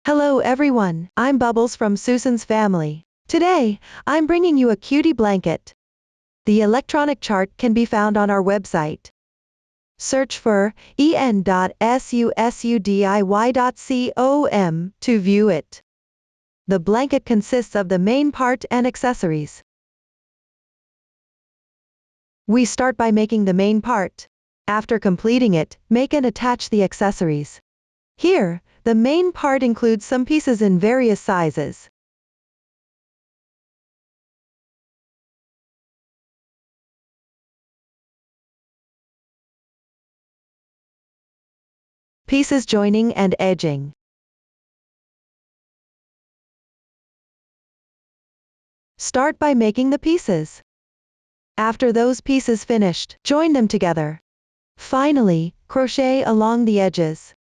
Hello everyone, I'm Bubbles from Susan's family. Today, I'm bringing you a cutie blanket. The electronic chart can be found on our website. Search for en.sussudiy.com to view it. The blanket consists of the main part and accessories. We start by making the main part. After completing it, make and attach the accessories. Here, the main part includes some pieces in various sizes. Pieces joining and edging. Start by making the pieces. After those pieces finished, join them together. Finally, crochet along the edges.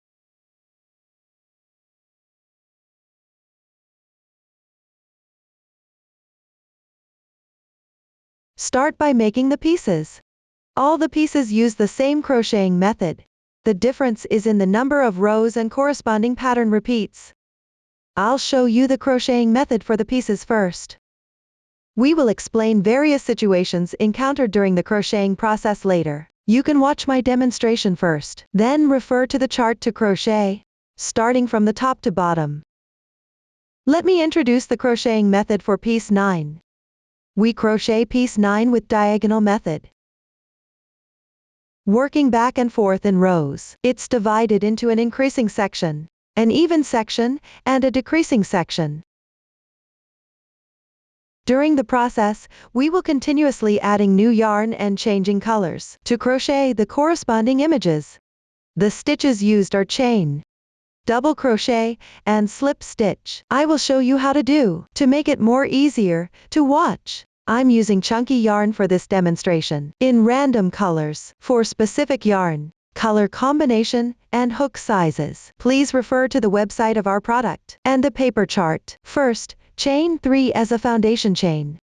Start by making the pieces. All the pieces use the same crocheting method. The difference is in the number of rows and corresponding pattern repeats. I'll show you the crocheting method for the pieces first. We will explain various situations encountered during the crocheting process later. You can watch my demonstration first, then refer to the chart to crochet, starting from the top to bottom. Let me introduce the crocheting method for piece 9. We crochet piece 9 with diagonal method. Working back and forth in rows, it's divided into an increasing section, an even section, and a decreasing section. During the process, we will continuously adding new yarn and changing colors to crochet the corresponding images. The stitches used are chain, double crochet, and slip stitch. I will show you how to do to make it more easier to watch. I'm using chunky yarn for this demonstration in random colors for specific yarn, color combination, and hook sizes. Please refer to the website of our product and the paper chart. First, chain 3 as a foundation chain.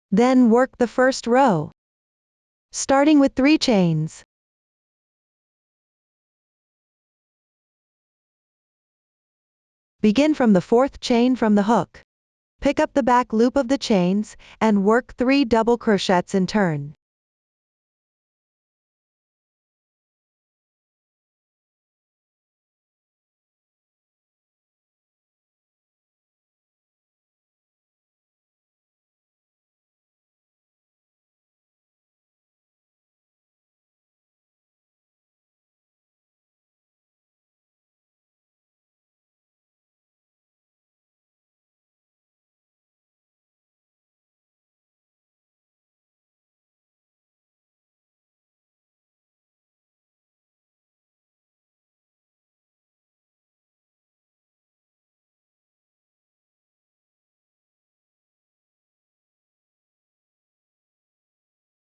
Then work the first row, starting with 3 chains. Begin from the 4th chain from the hook. Pick up the back loop of the chains, and work 3 double crochets in turn.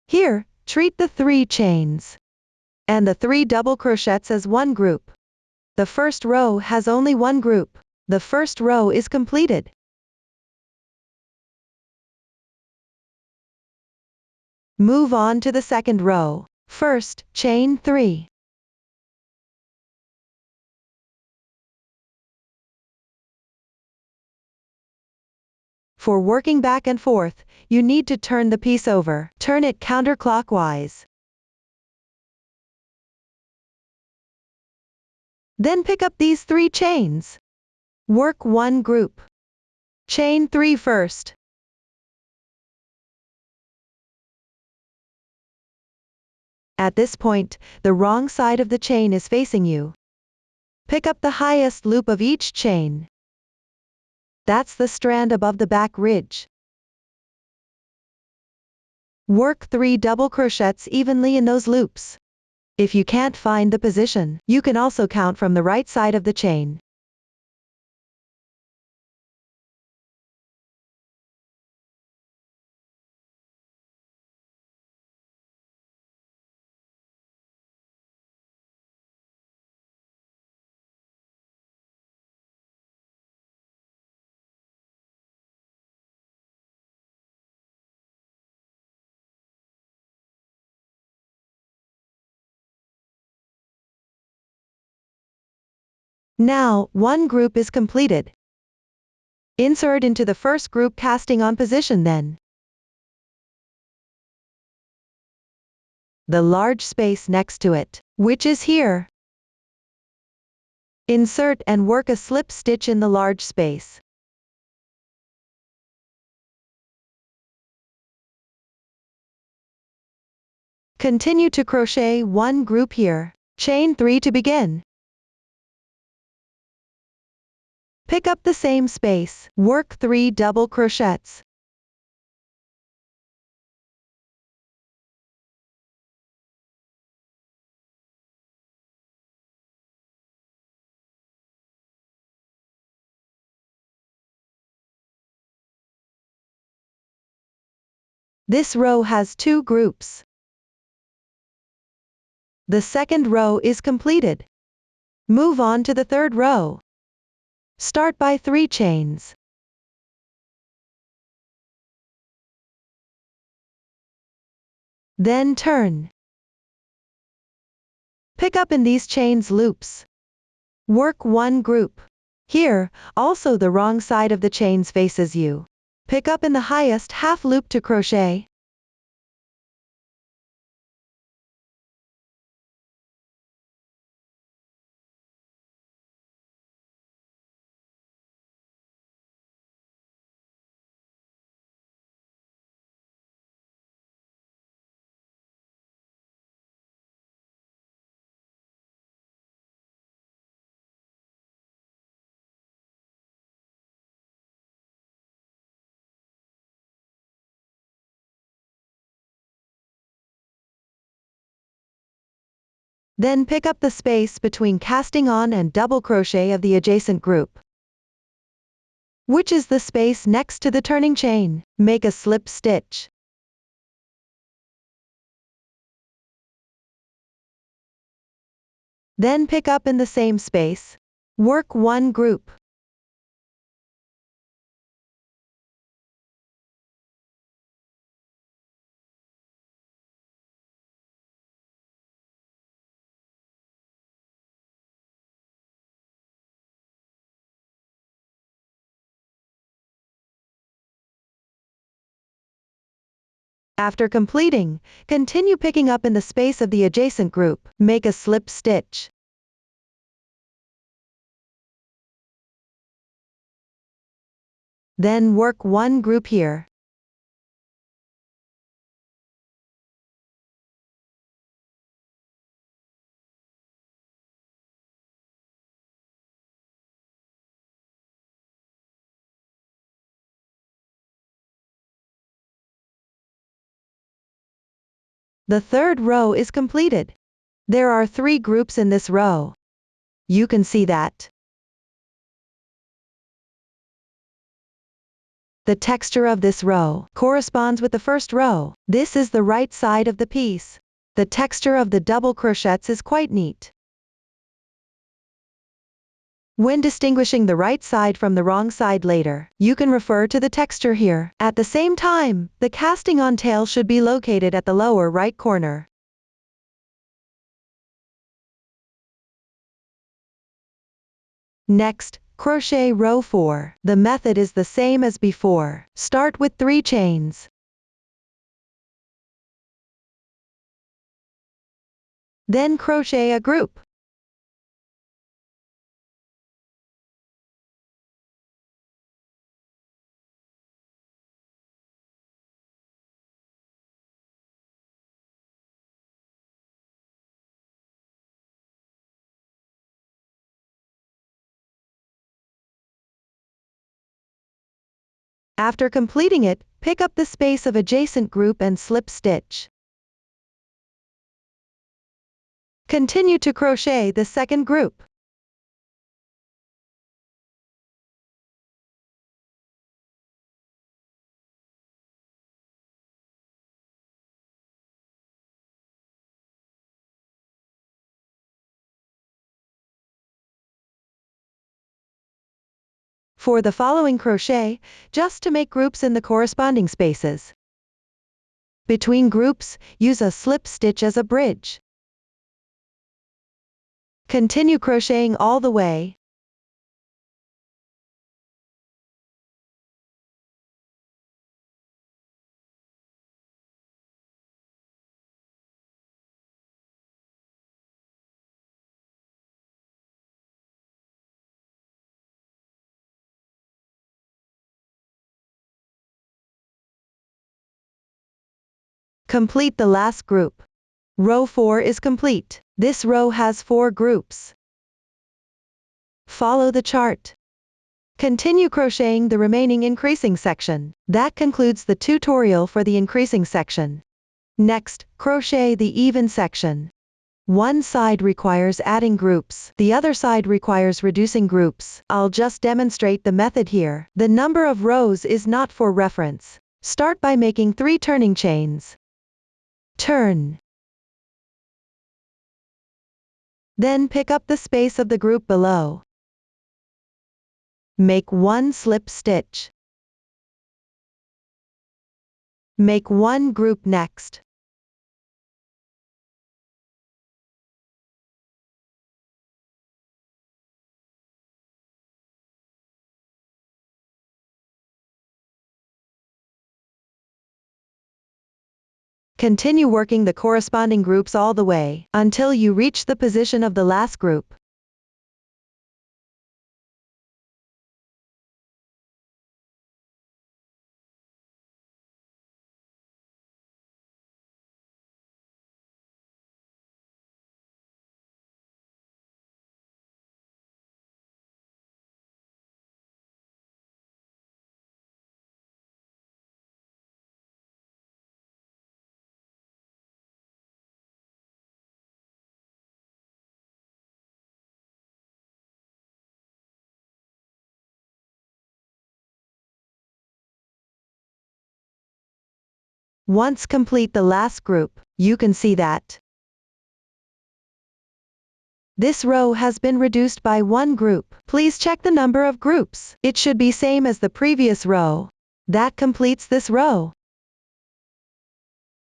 Here, treat the 3 chains and the 3 double crochets as one group. The first row has only one group. The first row is completed. Move on to the second row. First, chain 3. For working back and forth, you need to turn the piece over. Turn it counterclockwise. Then pick up these 3 chains. Work one group. Chain 3 first. At this point, the wrong side of the chain is facing you. Pick up the highest loop of each chain. That's the strand above the back ridge. Work 3 double crochets evenly in those loops. If you can't find the position, you can also count from the right side of the chain. Now, one group is completed. Insert into the first group casting on position then. The large space next to it, which is here. Insert and work a slip stitch in the large space. Continue to crochet one group here. Chain 3 to begin. Pick up the same space. Work 3 double crochets. This row has 2 groups. The second row is completed. Move on to the third row. Start by 3 chains. Then turn. Pick up in these chains loops. Work one group. Here, also the wrong side of the chains faces you. Pick up in the highest half loop to crochet. Then pick up the space between casting on and double crochet of the adjacent group, which is the space next to the turning chain. Make a slip stitch. Then pick up in the same space. Work one group. After completing, continue picking up in the space of the adjacent group. Make a slip stitch. Then work one group here. The third row is completed. There are 3 groups in this row. You can see that. The texture of this row corresponds with the first row. This is the right side of the piece. The texture of the double crochets is quite neat. When distinguishing the right side from the wrong side later, you can refer to the texture here. At the same time, the casting on tail should be located at the lower right corner. Next, crochet row 4. The method is the same as before. Start with 3 chains. Then crochet a group. After completing it, pick up the space of adjacent group and slip stitch. Continue to crochet the second group. For the following crochet, just to make groups in the corresponding spaces. Between groups, use a slip stitch as a bridge. Continue crocheting all the way. Complete the last group. Row 4 is complete. This row has 4 groups. Follow the chart. Continue crocheting the remaining increasing section. That concludes the tutorial for the increasing section. Next, crochet the even section. One side requires adding groups, the other side requires reducing groups. I'll just demonstrate the method here. The number of rows is not for reference. Start by making 3 turning chains. Turn. Then pick up the space of the group below. Make 1 slip stitch. Make 1 group next. Continue working the corresponding groups all the way until you reach the position of the last group. Once complete the last group, you can see that this row has been reduced by 1 group. Please check the number of groups. It should be same as the previous row. That completes this row.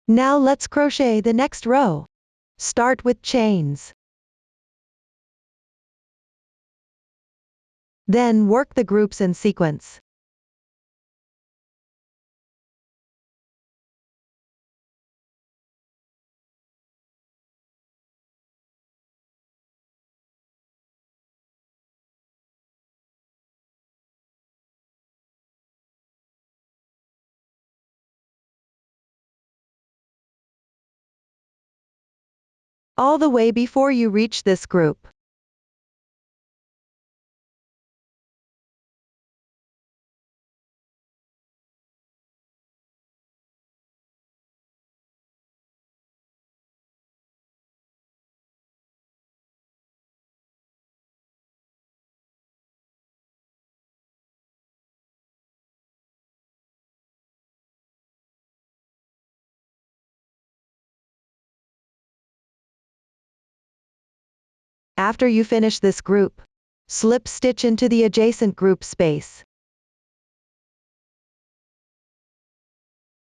Now let's crochet the next row. Start with chains. Then work the groups in sequence. All the way before you reach this group. After you finish this group, slip stitch into the adjacent group space.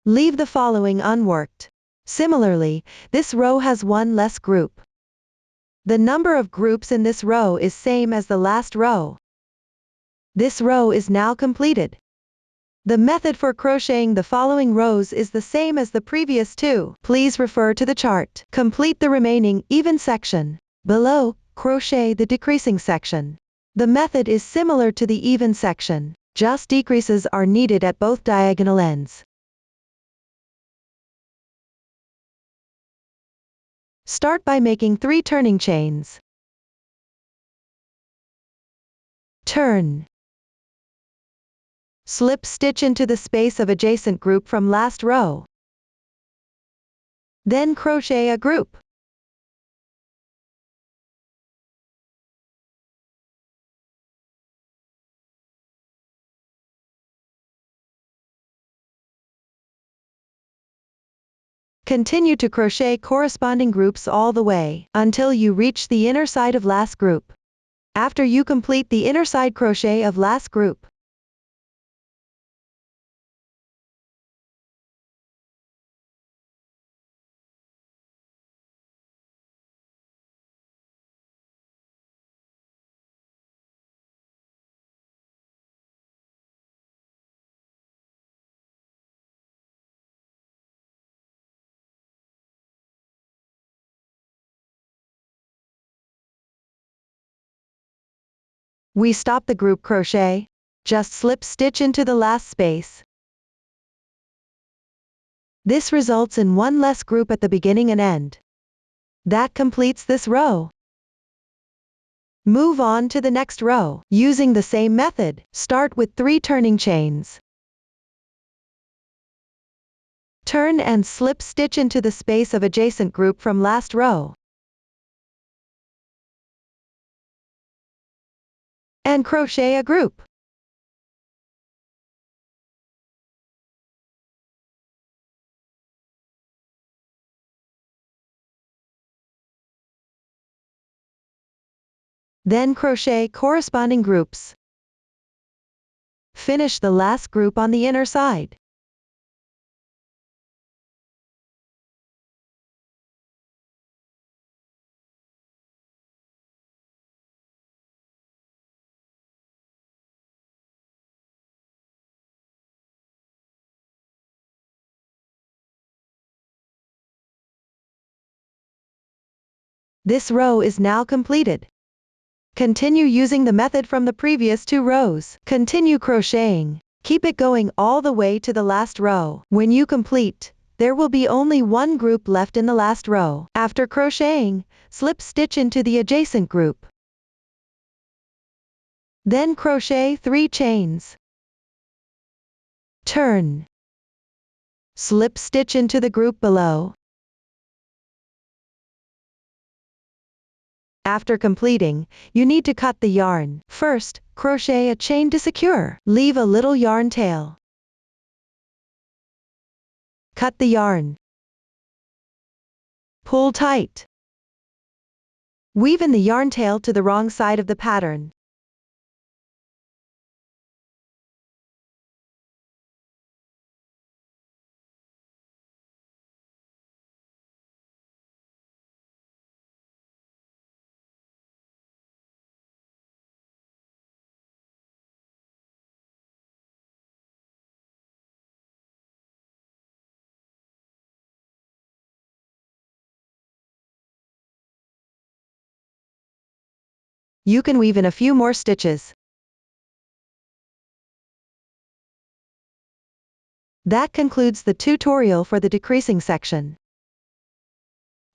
Leave the following unworked. Similarly, this row has 1 less group. The number of groups in this row is same as the last row. This row is now completed. The method for crocheting the following rows is the same as the previous 2. Please refer to the chart. Complete the remaining even section. Below, crochet the decreasing section. The method is similar to the even section, just decreases are needed at both diagonal ends. Start by making 3 turning chains. Turn. Slip stitch into the space of adjacent group from last row. Then crochet a group. Continue to crochet corresponding groups all the way until you reach the inner side of last group. After you complete the inner side crochet of last group, we stop the group crochet. Just slip stitch into the last space. This results in one less group at the beginning and end. That completes this row. Move on to the next row. Using the same method, start with 3 turning chains. Turn and slip stitch into the space of adjacent group from last row. And crochet a group. Then crochet corresponding groups. Finish the last group on the inner side. This row is now completed. Continue using the method from the previous 2 rows. Continue crocheting. Keep it going all the way to the last row. When you complete, there will be only one group left in the last row. After crocheting, slip stitch into the adjacent group. Then crochet 3 chains. Turn. Slip stitch into the group below. After completing, you need to cut the yarn. First, crochet a chain to secure. Leave a little yarn tail. Cut the yarn. Pull tight. Weave in the yarn tail to the wrong side of the pattern. You can weave in a few more stitches. That concludes the tutorial for the decreasing section.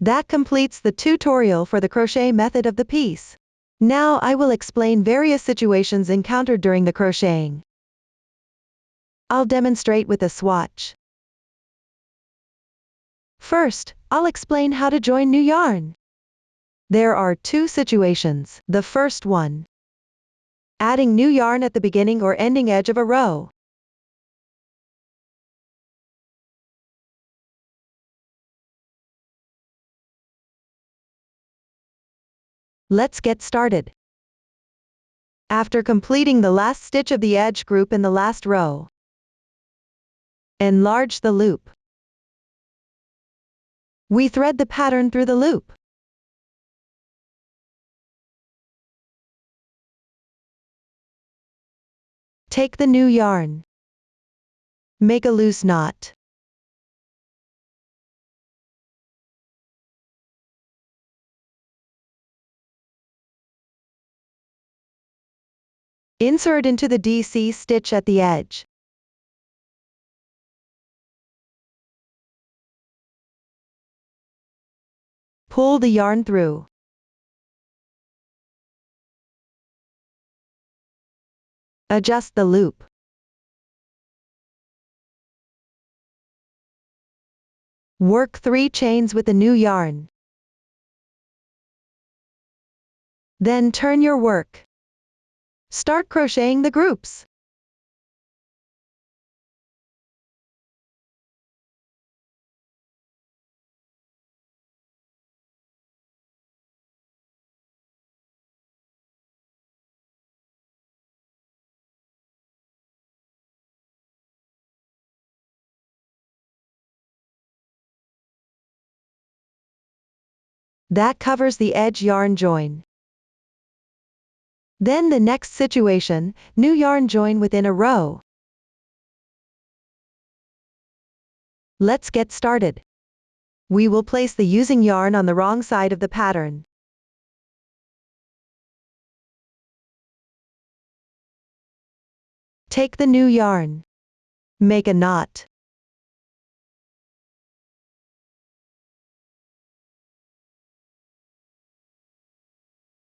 That completes the tutorial for the crochet method of the piece. Now I will explain various situations encountered during the crocheting. I'll demonstrate with a swatch. First, I'll explain how to join new yarn. There are 2 situations. The first one, adding new yarn at the beginning or ending edge of a row. Let's get started. After completing the last stitch of the edge group in the last row, enlarge the loop. We thread the pattern through the loop. Take the new yarn. Make a loose knot. Insert into the DC stitch at the edge. Pull the yarn through. Adjust the loop. Work 3 chains with the new yarn. Then turn your work. Start crocheting the groups. That covers the edge yarn join. Then the next situation, new yarn join within a row. Let's get started. We will place the using yarn on the wrong side of the pattern. Take the new yarn. Make a knot.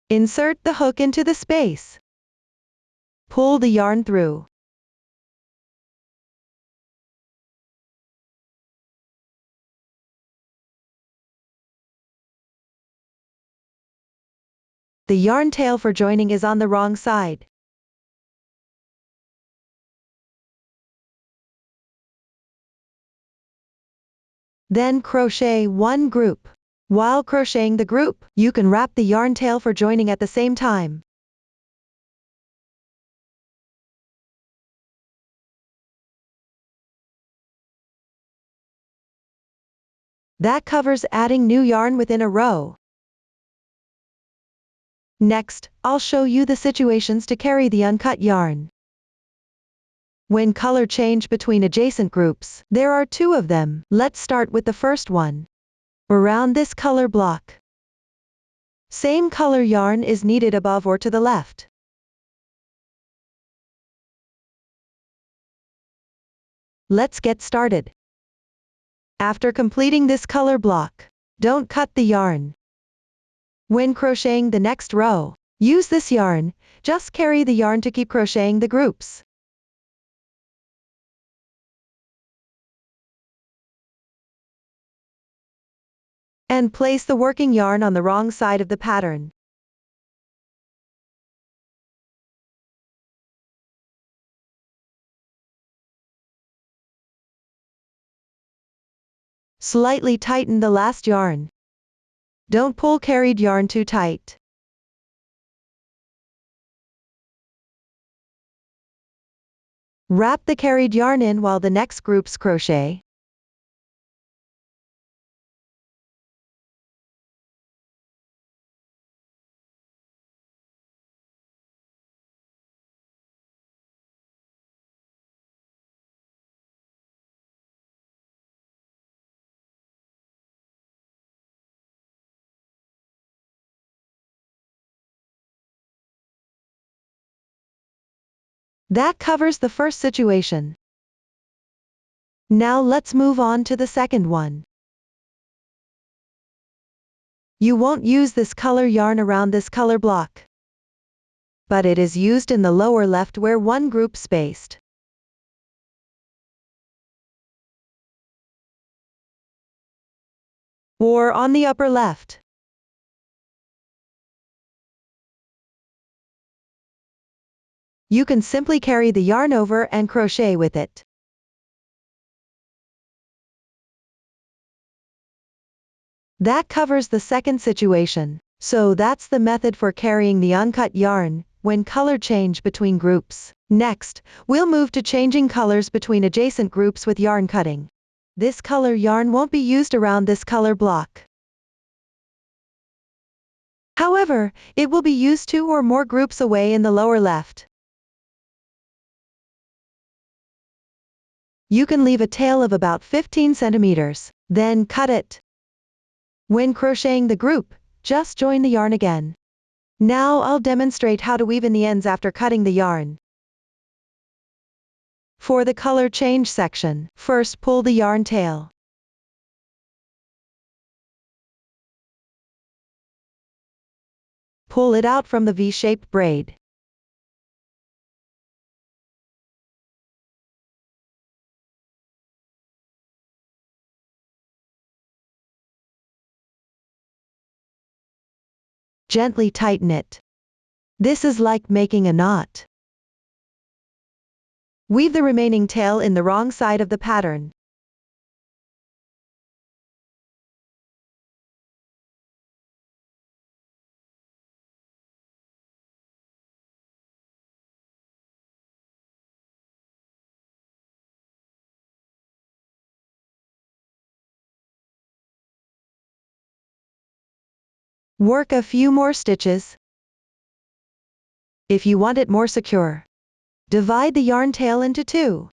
Insert the hook into the space. Pull the yarn through. The yarn tail for joining is on the wrong side. Then crochet one group. While crocheting the group, you can wrap the yarn tail for joining at the same time. That covers adding new yarn within a row. Next, I'll show you the situations to carry the uncut yarn. When color change between adjacent groups, there are two of them. Let's start with the first one. Around this color block. Same color yarn is needed above or to the left. Let's get started. After completing this color block, don't cut the yarn. When crocheting the next row, use this yarn, just carry the yarn to keep crocheting the groups. And place the working yarn on the wrong side of the pattern. Slightly tighten the last yarn. Don't pull carried yarn too tight. Wrap the carried yarn in while the next groups crochet. That covers the first situation. Now let's move on to the second one. You won't use this color yarn around this color block, but it is used in the lower left where one group spaced. Or on the upper left. You can simply carry the yarn over and crochet with it. That covers the second situation. So that's the method for carrying the uncut yarn when color change between groups. Next, we'll move to changing colors between adjacent groups with yarn cutting. This color yarn won't be used around this color block. However, it will be used 2 or more groups away in the lower left. You can leave a tail of about 15 centimeters, then cut it. When crocheting the group, just join the yarn again. Now I'll demonstrate how to weave in the ends after cutting the yarn. For the color change section, first pull the yarn tail. Pull it out from the V-shaped braid. Gently tighten it. This is like making a knot. Weave the remaining tail in the wrong side of the pattern. Work a few more stitches. If you want it more secure, divide the yarn tail into 2.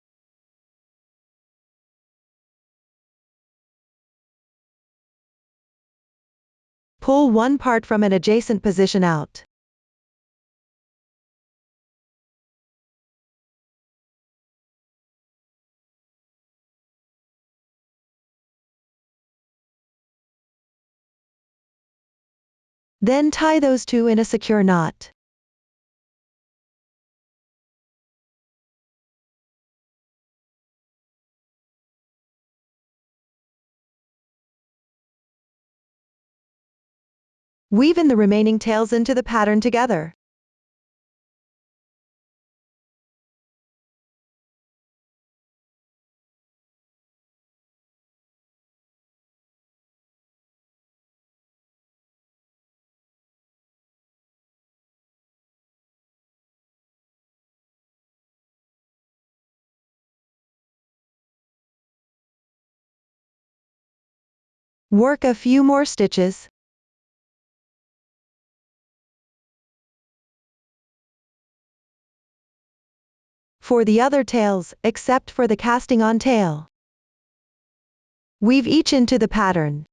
Pull one part from an adjacent position out. Then tie those two in a secure knot. Weave in the remaining tails into the pattern together. Work a few more stitches. For the other tails, except for the casting on tail, weave each into the pattern.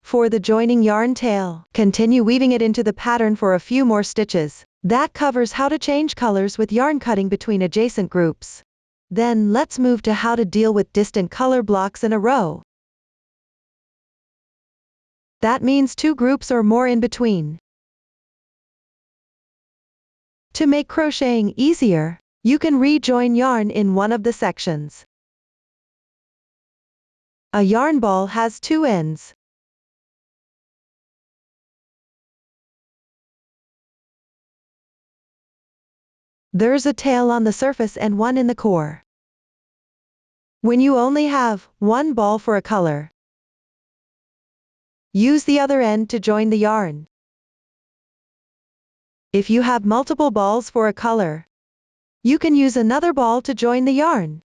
For the joining yarn tail, continue weaving it into the pattern for a few more stitches. That covers how to change colors with yarn cutting between adjacent groups. Then let's move to how to deal with distant color blocks in a row. That means 2 groups or more in between. To make crocheting easier, you can rejoin yarn in one of the sections. A yarn ball has 2 ends. There's a tail on the surface and one in the core. When you only have one ball for a color, use the other end to join the yarn. If you have multiple balls for a color, you can use another ball to join the yarn.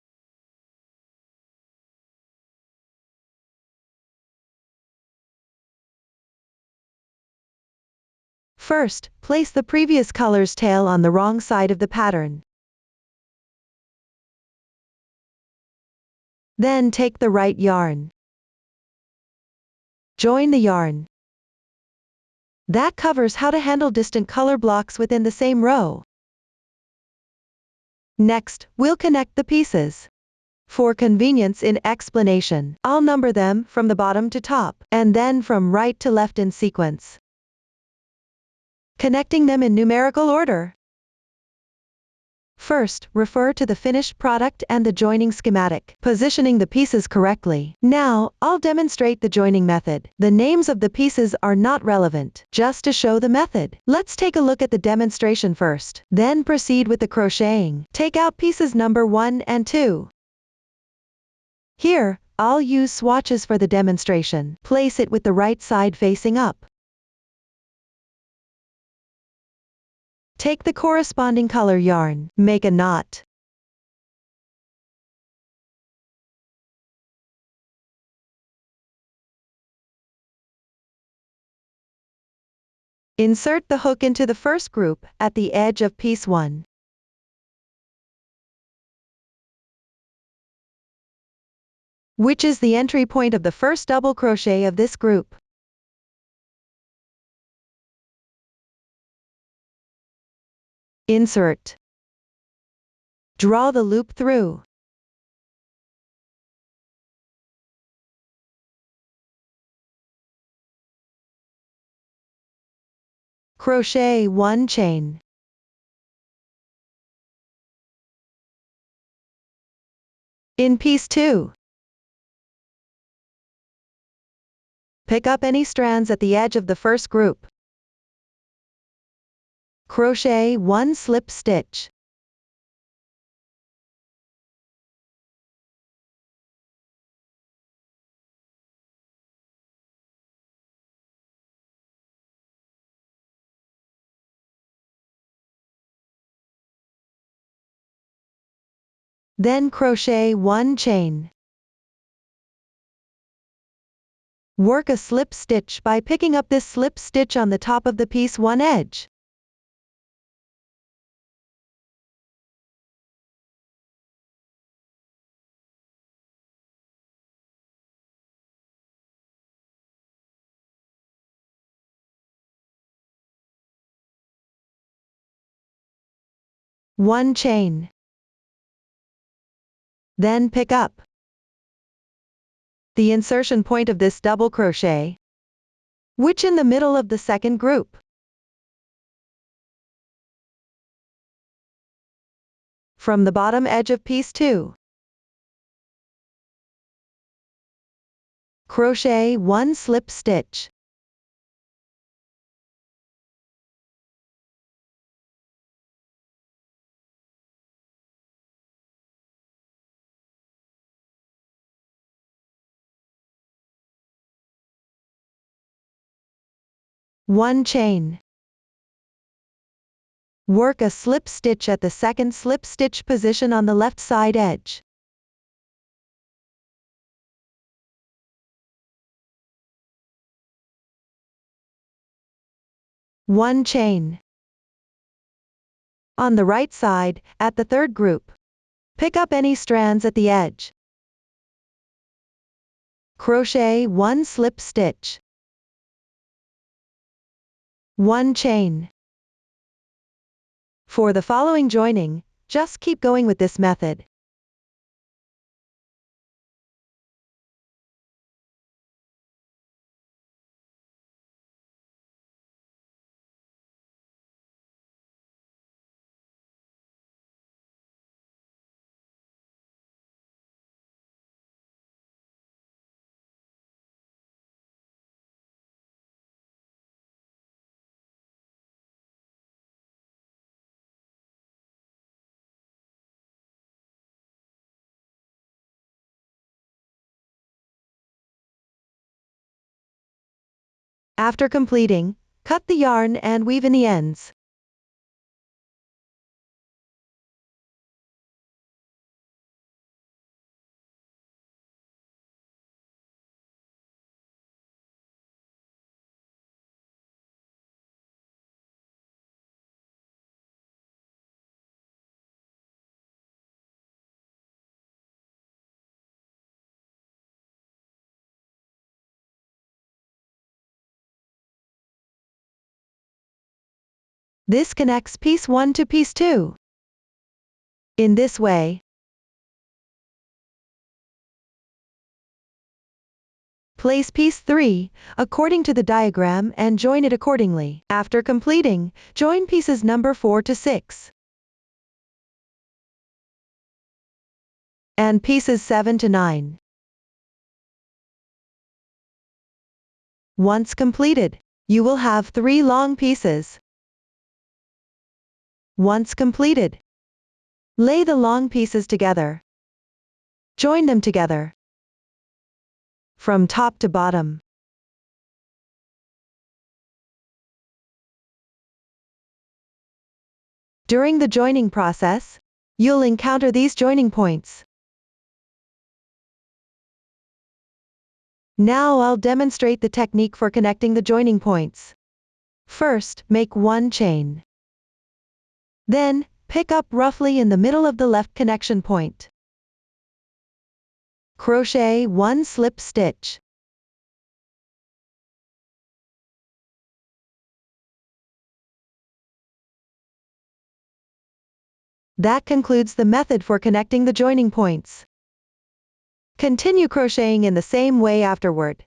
First, place the previous color's tail on the wrong side of the pattern. Then take the right yarn. Join the yarn. That covers how to handle distant color blocks within the same row. Next, we'll connect the pieces. For convenience in explanation, I'll number them from the bottom to top, and then from right to left in sequence, connecting them in numerical order. First, refer to the finished product and the joining schematic, positioning the pieces correctly. Now, I'll demonstrate the joining method. The names of the pieces are not relevant, just to show the method. Let's take a look at the demonstration first, then proceed with the crocheting. Take out pieces number 1 and 2. Here, I'll use swatches for the demonstration. Place it with the right side facing up. Take the corresponding color yarn, make a knot. Insert the hook into the first group, at the edge of piece 1. Which is the entry point of the first double crochet of this group. Insert. Draw the loop through. Crochet 1 chain. In piece 2, pick up any strands at the edge of the first group. Crochet 1 slip stitch. Then crochet 1 chain. Work a slip stitch by picking up this slip stitch on the top of the piece 1 edge. One chain. Then pick up the insertion point of this double crochet which in the middle of the second group. From the bottom edge of piece 2. Crochet 1 slip stitch. One chain. Work a slip stitch at the second slip stitch position on the left side edge. One chain. On the right side, at the third group, pick up any strands at the edge. Crochet 1 slip stitch. One chain. For the following joining, just keep going with this method. After completing, cut the yarn and weave in the ends. This connects piece 1 to piece 2. In this way, place piece 3, according to the diagram and join it accordingly. After completing, join pieces number 4 to 6. And pieces 7 to 9. Once completed, you will have 3 long pieces. Once completed, lay the long pieces together. Join them together from top to bottom. During the joining process, you'll encounter these joining points. Now I'll demonstrate the technique for connecting the joining points. First, make one chain. Then, pick up roughly in the middle of the left connection point. Crochet 1 slip stitch. That concludes the method for connecting the joining points. Continue crocheting in the same way afterward.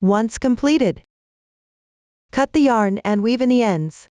Once completed, cut the yarn and weave in the ends.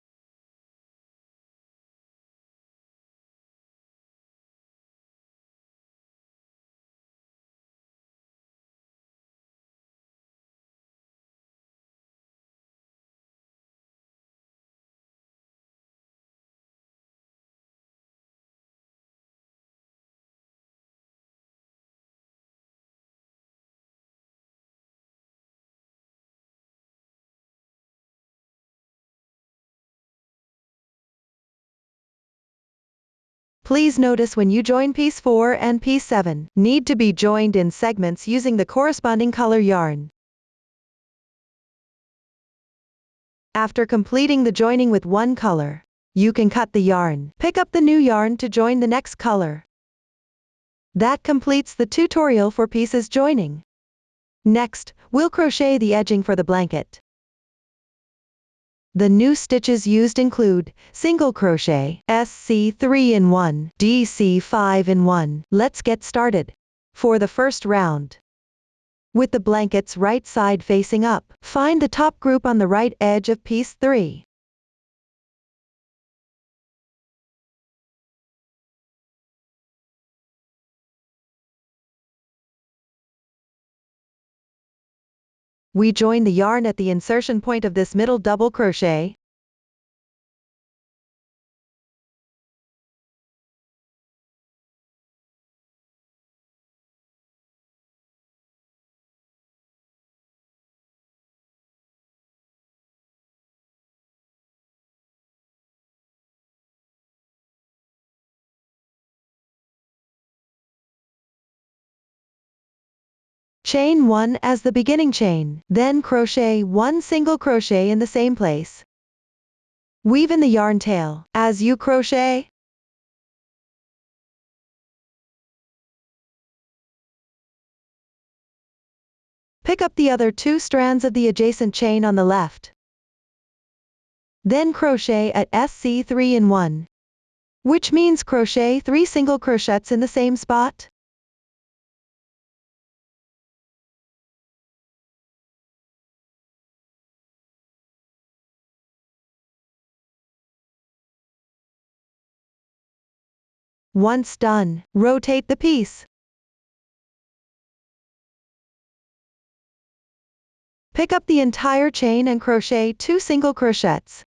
Please notice when you join piece 4 and piece 7 need to be joined in segments using the corresponding color yarn. After completing the joining with one color, you can cut the yarn. Pick up the new yarn to join the next color. That completes the tutorial for pieces joining. Next, we'll crochet the edging for the blanket. The new stitches used include single crochet, SC 3 in 1, DC 5 in 1. Let's get started. For the first round, with the blanket's right side facing up, find the top group on the right edge of piece 3. We join the yarn at the insertion point of this middle double crochet. Chain 1 as the beginning chain, then crochet 1 single crochet in the same place. Weave in the yarn tail as you crochet. Pick up the other 2 strands of the adjacent chain on the left. Then crochet at SC 3 in 1, which means crochet 3 single crochets in the same spot. Once done, rotate the piece. Pick up the entire chain and crochet 2 single crochets.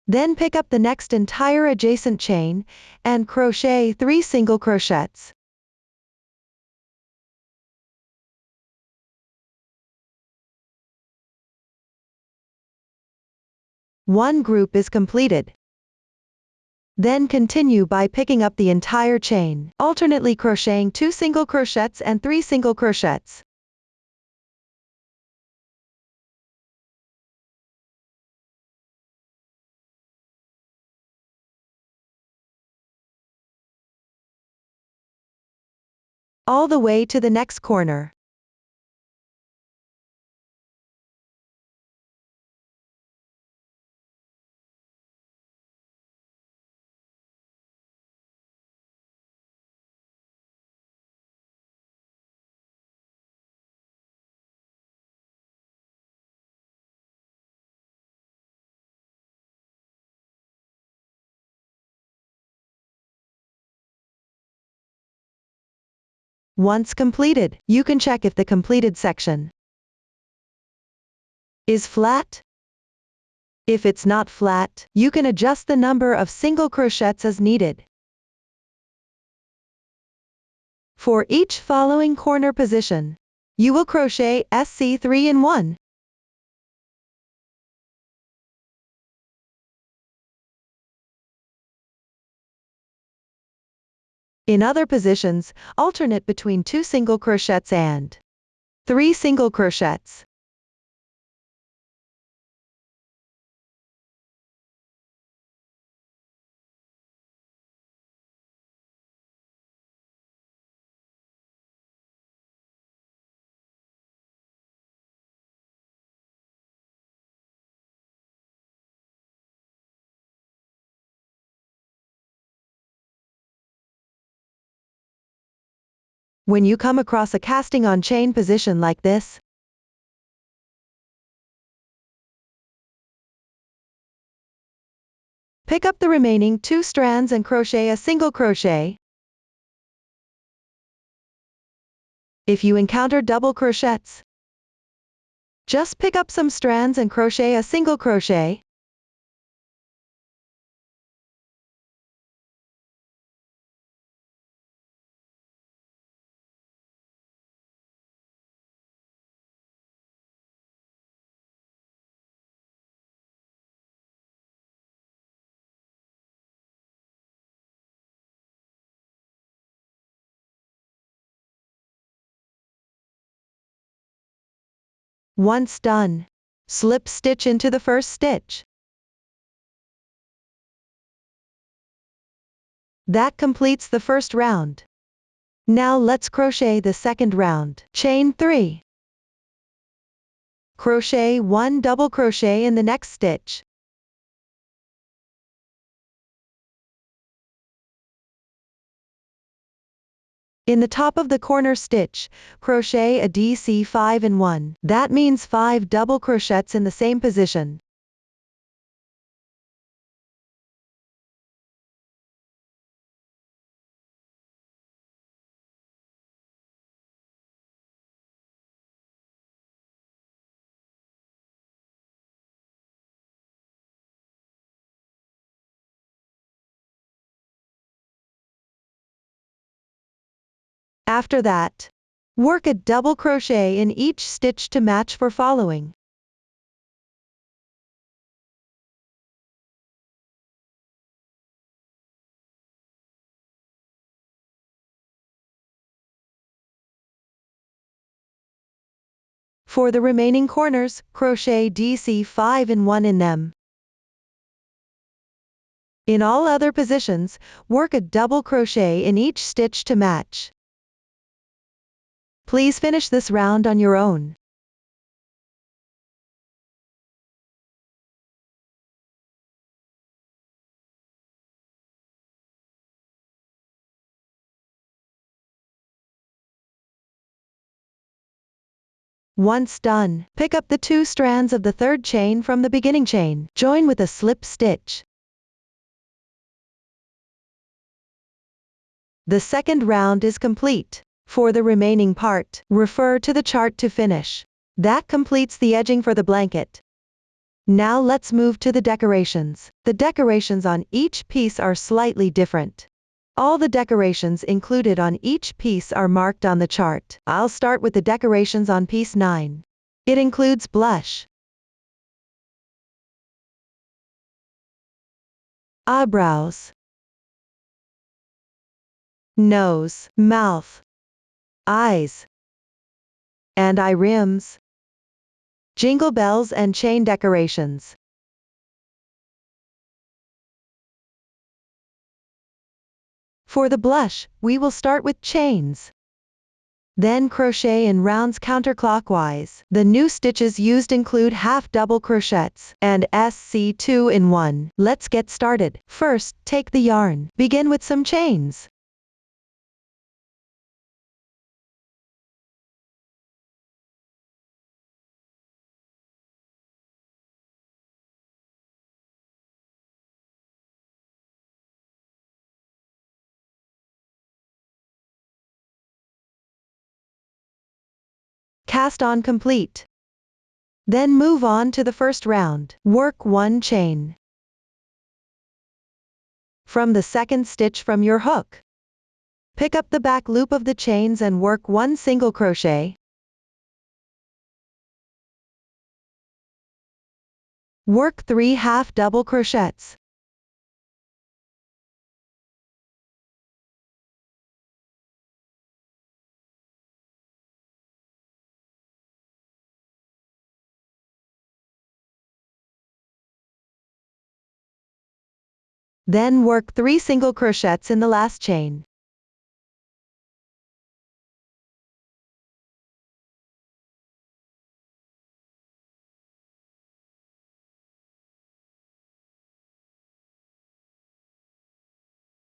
Then pick up the next entire adjacent chain and crochet 3 single crochets. One group is completed. Then continue by picking up the entire chain, alternately crocheting 2 single crochets and 3 single crochets. All the way to the next corner. Once completed, you can check if the completed section is flat. If it's not flat, you can adjust the number of single crochets as needed. For each following corner position, you will crochet SC 3 in 1. In other positions, alternate between 2 single crochets and 3 single crochets. When you come across a casting on chain position like this, pick up the remaining 2 strands and crochet a single crochet. If you encounter double crochets, just pick up some strands and crochet a single crochet. Once done, slip stitch into the first stitch. That completes the first round. Now let's crochet the second round. Chain 3. Crochet 1 double crochet in the next stitch. In the top of the corner stitch, crochet a DC 5 in 1. That means 5 double crochets in the same position. After that, work a double crochet in each stitch to match for following. For the remaining corners, crochet DC 5 in 1 in them. In all other positions, work a double crochet in each stitch to match. Please finish this round on your own. Once done, pick up the 2 strands of the third chain from the beginning chain. Join with a slip stitch. The second round is complete. For the remaining part, refer to the chart to finish. That completes the edging for the blanket. Now let's move to the decorations. The decorations on each piece are slightly different. All the decorations included on each piece are marked on the chart. I'll start with the decorations on piece 9. It includes blush, eyebrows, nose, mouth, eyes, and eye rims, jingle bells and chain decorations. For the blush, we will start with chains. Then crochet in rounds counterclockwise. The new stitches used include half double crochets and SC2 in 1. Let's get started. First, take the yarn. Begin with some chains. Cast on complete. Then move on to the first round. Work 1 chain from the second stitch from your hook. Pick up the back loop of the chains and work 1 single crochet. Work 3 half double crochets. Then work 3 single crochets in the last chain.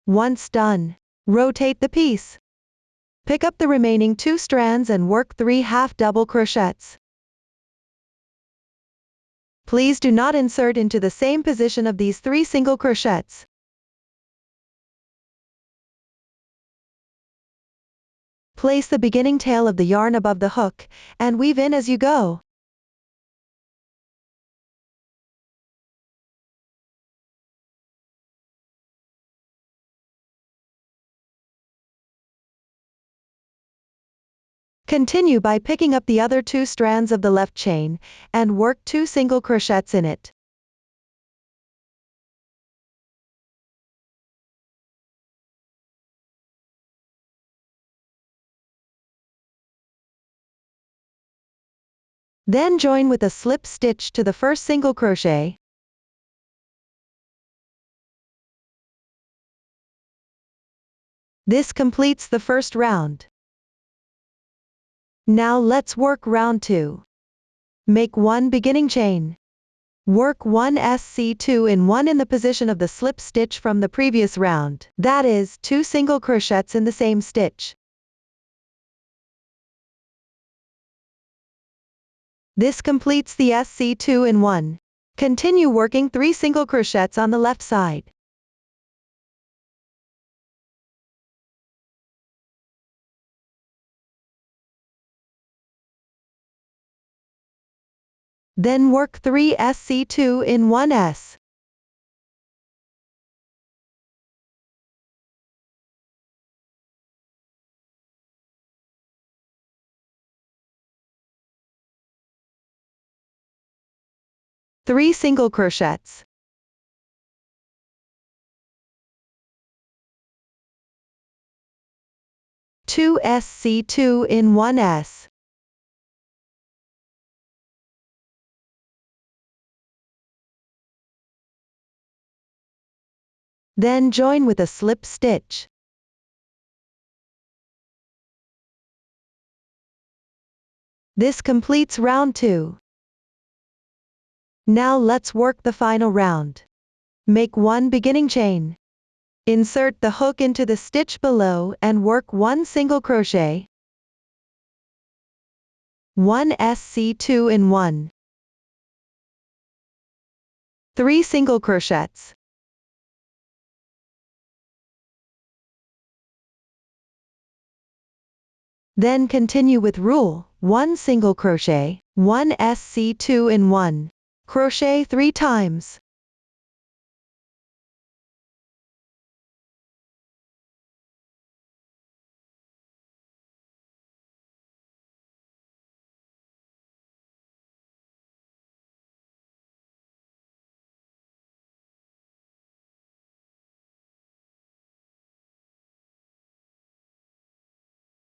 Once done, rotate the piece. Pick up the remaining 2 strands and work 3 half double crochets. Please do not insert into the same position of these 3 single crochets. Place the beginning tail of the yarn above the hook, and weave in as you go. Continue by picking up the other 2 strands of the left chain, and work 2 single crochets in it. Then join with a slip stitch to the first single crochet. This completes the first round. Now let's work round 2. Make 1 beginning chain. Work 1 SC2 in 1 in the position of the slip stitch from the previous round, that is, 2 single crochets in the same stitch. This completes the SC2 in 1. Continue working 3 single crochets on the left side. Then work 3 SC2 in 1S. Three single crochets. Two SC2 in 1S. Then join with a slip stitch. This completes round 2. Now let's work the final round. Make 1 beginning chain. Insert the hook into the stitch below and work 1 single crochet. 1 SC2 in 1. 3 single crochets. Then continue with rule, 1 single crochet, 1 SC2 in 1. Crochet 3 times.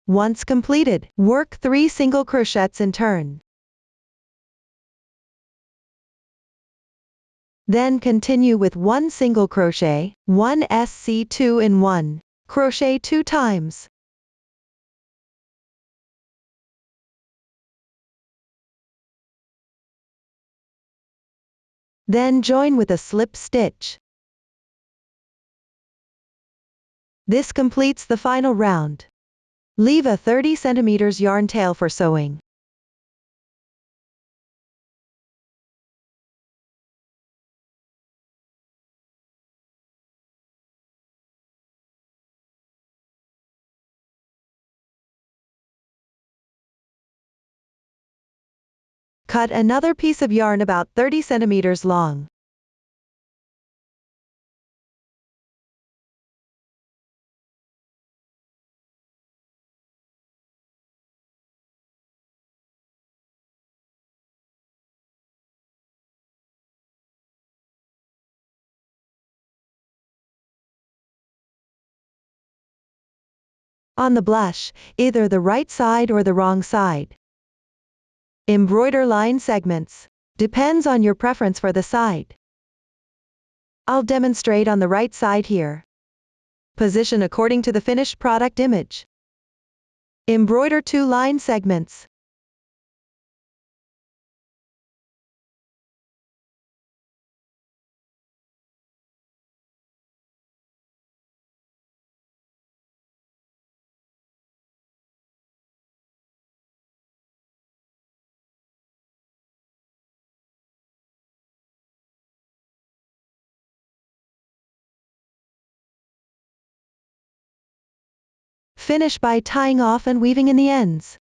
Once completed, work 3 single crochets in turn. Then continue with 1 single crochet, 1 SC2 in 1. Crochet 2 times. Then join with a slip stitch. This completes the final round. Leave a 30 cm yarn tail for sewing. Cut another piece of yarn about 30 cm long. On the blush, either the right side or the wrong side. Embroider line segments. Depends on your preference for the side. I'll demonstrate on the right side here. Position according to the finished product image. Embroider 2 line segments. Finish by tying off and weaving in the ends.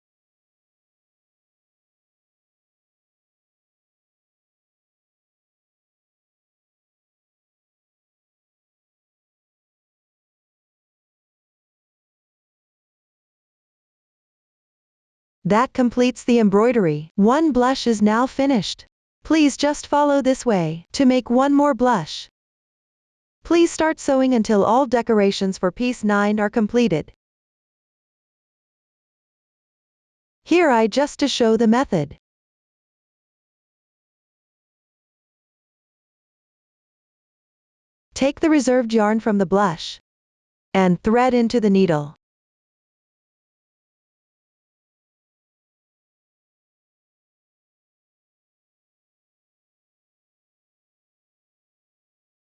That completes the embroidery. One blush is now finished. Please just follow this way to make one more blush. Please start sewing until all decorations for piece 9 are completed. Here I just to show the method. Take the reserved yarn from the blush and thread into the needle.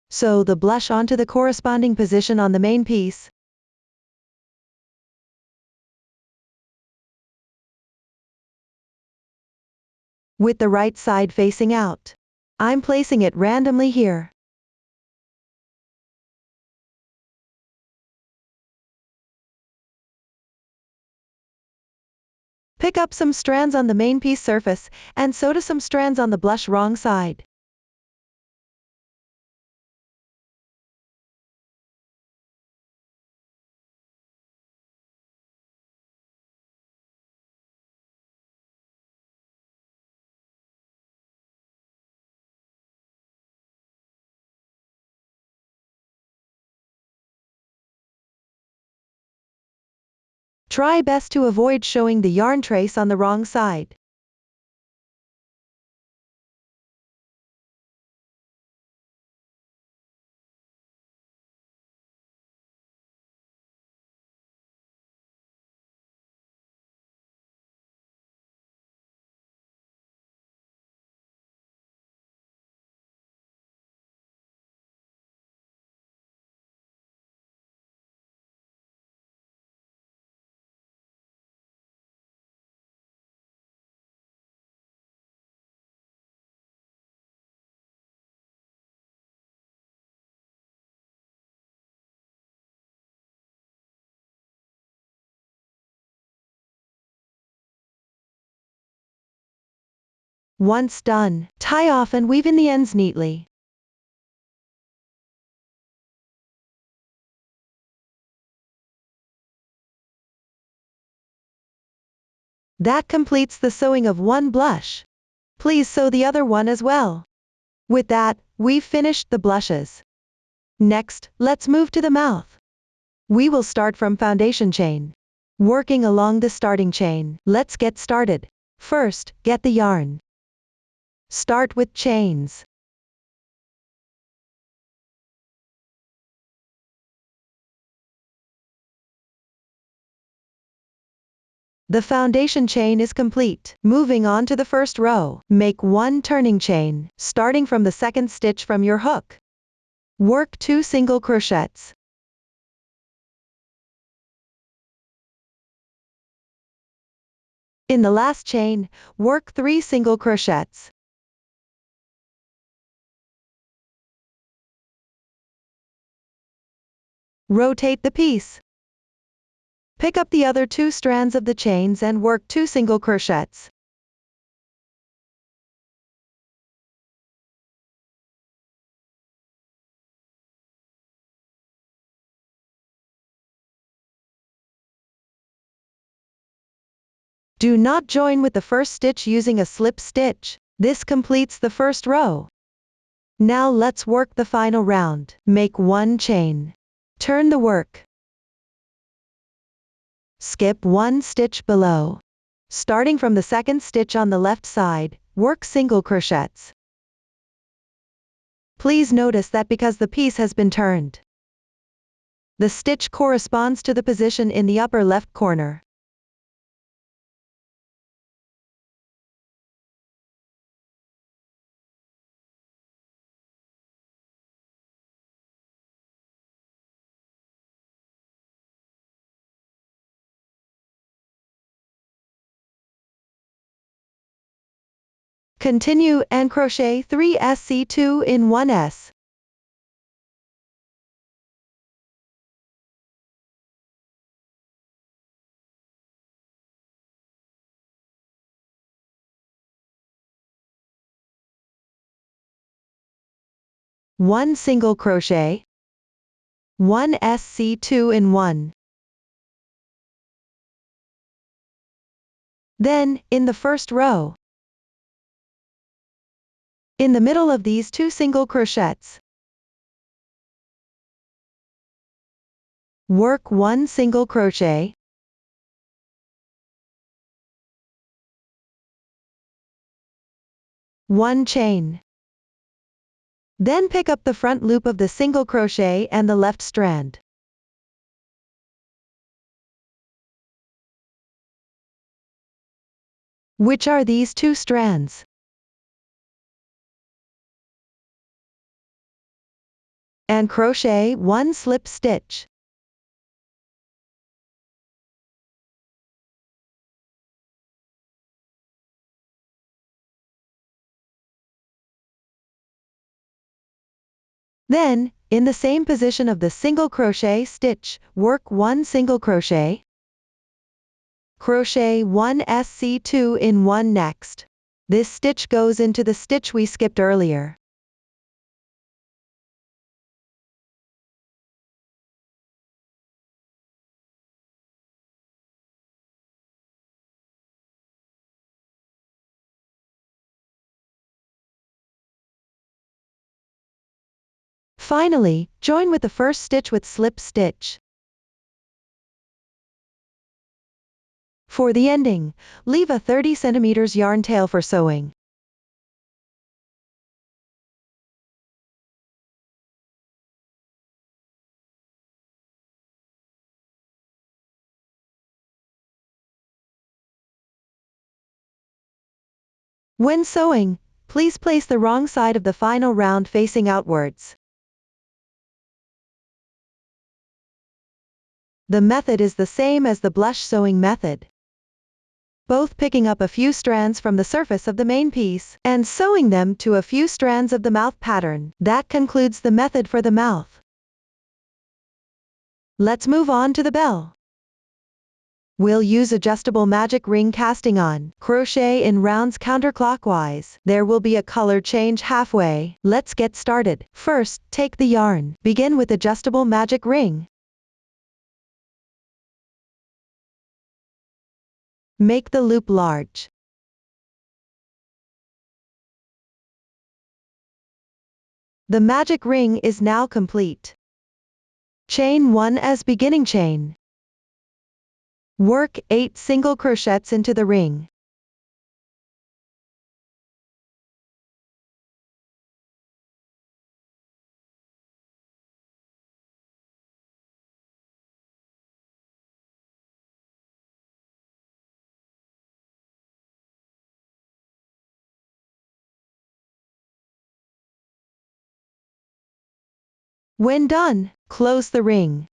Sew the blush onto the corresponding position on the main piece. With the right side facing out. I'm placing it randomly here. Pick up some strands on the main piece surface, and sew to some strands on the blush wrong side. Try best to avoid showing the yarn trace on the wrong side. Once done, tie off and weave in the ends neatly. That completes the sewing of one blush. Please sew the other one as well. With that, we've finished the blushes. Next, let's move to the mouth. We will start from foundation chain. Working along the starting chain, let's get started. First, get the yarn. Start with chains. The foundation chain is complete. Moving on to the first row, make one turning chain, starting from the second stitch from your hook. Work 2 single crochets. In the last chain, work 3 single crochets. Rotate the piece. Pick up the other 2 strands of the chains and work 2 single crochets. Do not join with the first stitch using a slip stitch. This completes the first row. Now let's work the final round. Make 1 chain. Turn the work. Skip 1 stitch below. Starting from the second stitch on the left side, work single crochets. Please notice that because the piece has been turned, the stitch corresponds to the position in the upper left corner. Continue and crochet 3 SC2 in 1S. One single crochet, 1 SC2 in 1. Then, in the first row, in the middle of these 2 single crochets, work 1 single crochet, one chain. Then pick up the front loop of the single crochet and the left strand. Which are these two strands? And crochet 1 slip stitch. Then, in the same position of the single crochet stitch, work 1 single crochet. Crochet 1 SC2 in 1 next. This stitch goes into the stitch we skipped earlier. Finally, join with the first stitch with slip stitch. For the ending, leave a 30 cm yarn tail for sewing. When sewing, please place the wrong side of the final round facing outwards. The method is the same as the blush sewing method. Both picking up a few strands from the surface of the main piece and sewing them to a few strands of the mouth pattern. That concludes the method for the mouth. Let's move on to the bell. We'll use adjustable magic ring casting on. Crochet in rounds counterclockwise. There will be a color change halfway. Let's get started. First, take the yarn. Begin with adjustable magic ring. Make the loop large. The magic ring is now complete. Chain 1 as beginning chain. Work 8 single crochets into the ring. When done, close the ring.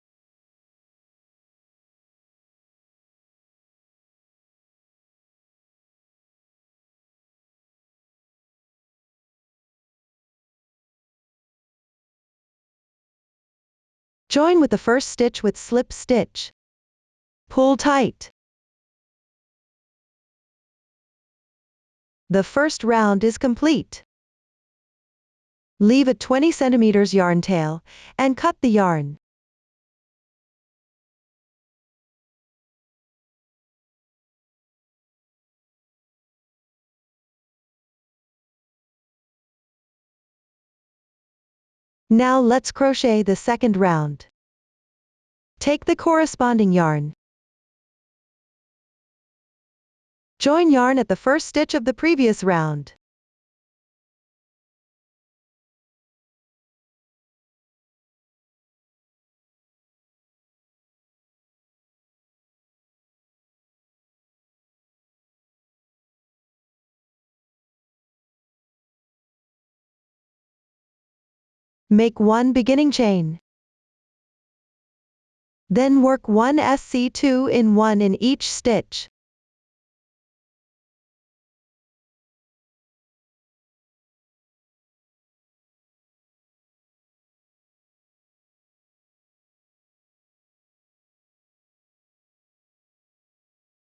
Join with the first stitch with slip stitch. Pull tight. The first round is complete. Leave a 20 cm yarn tail, and cut the yarn. Now let's crochet the second round. Take the corresponding yarn. Join yarn at the first stitch of the previous round. Make 1 beginning chain. Then work 1 SC2 in 1 in each stitch.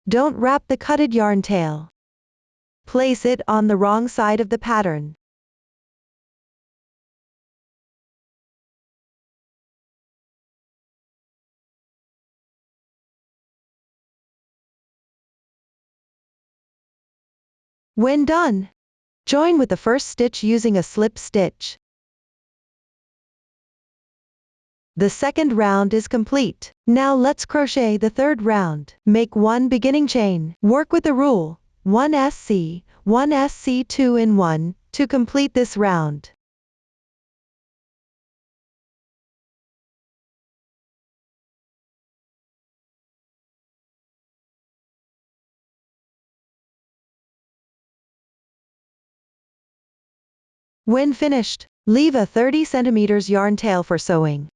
Don't wrap the cutted yarn tail. Place it on the wrong side of the pattern. When done, join with the first stitch using a slip stitch. The second round is complete. Now let's crochet the third round. Make 1 beginning chain. Work with the rule, 1 SC, 1 SC2 in 1, to complete this round. When finished, leave a 30 cm yarn tail for sewing.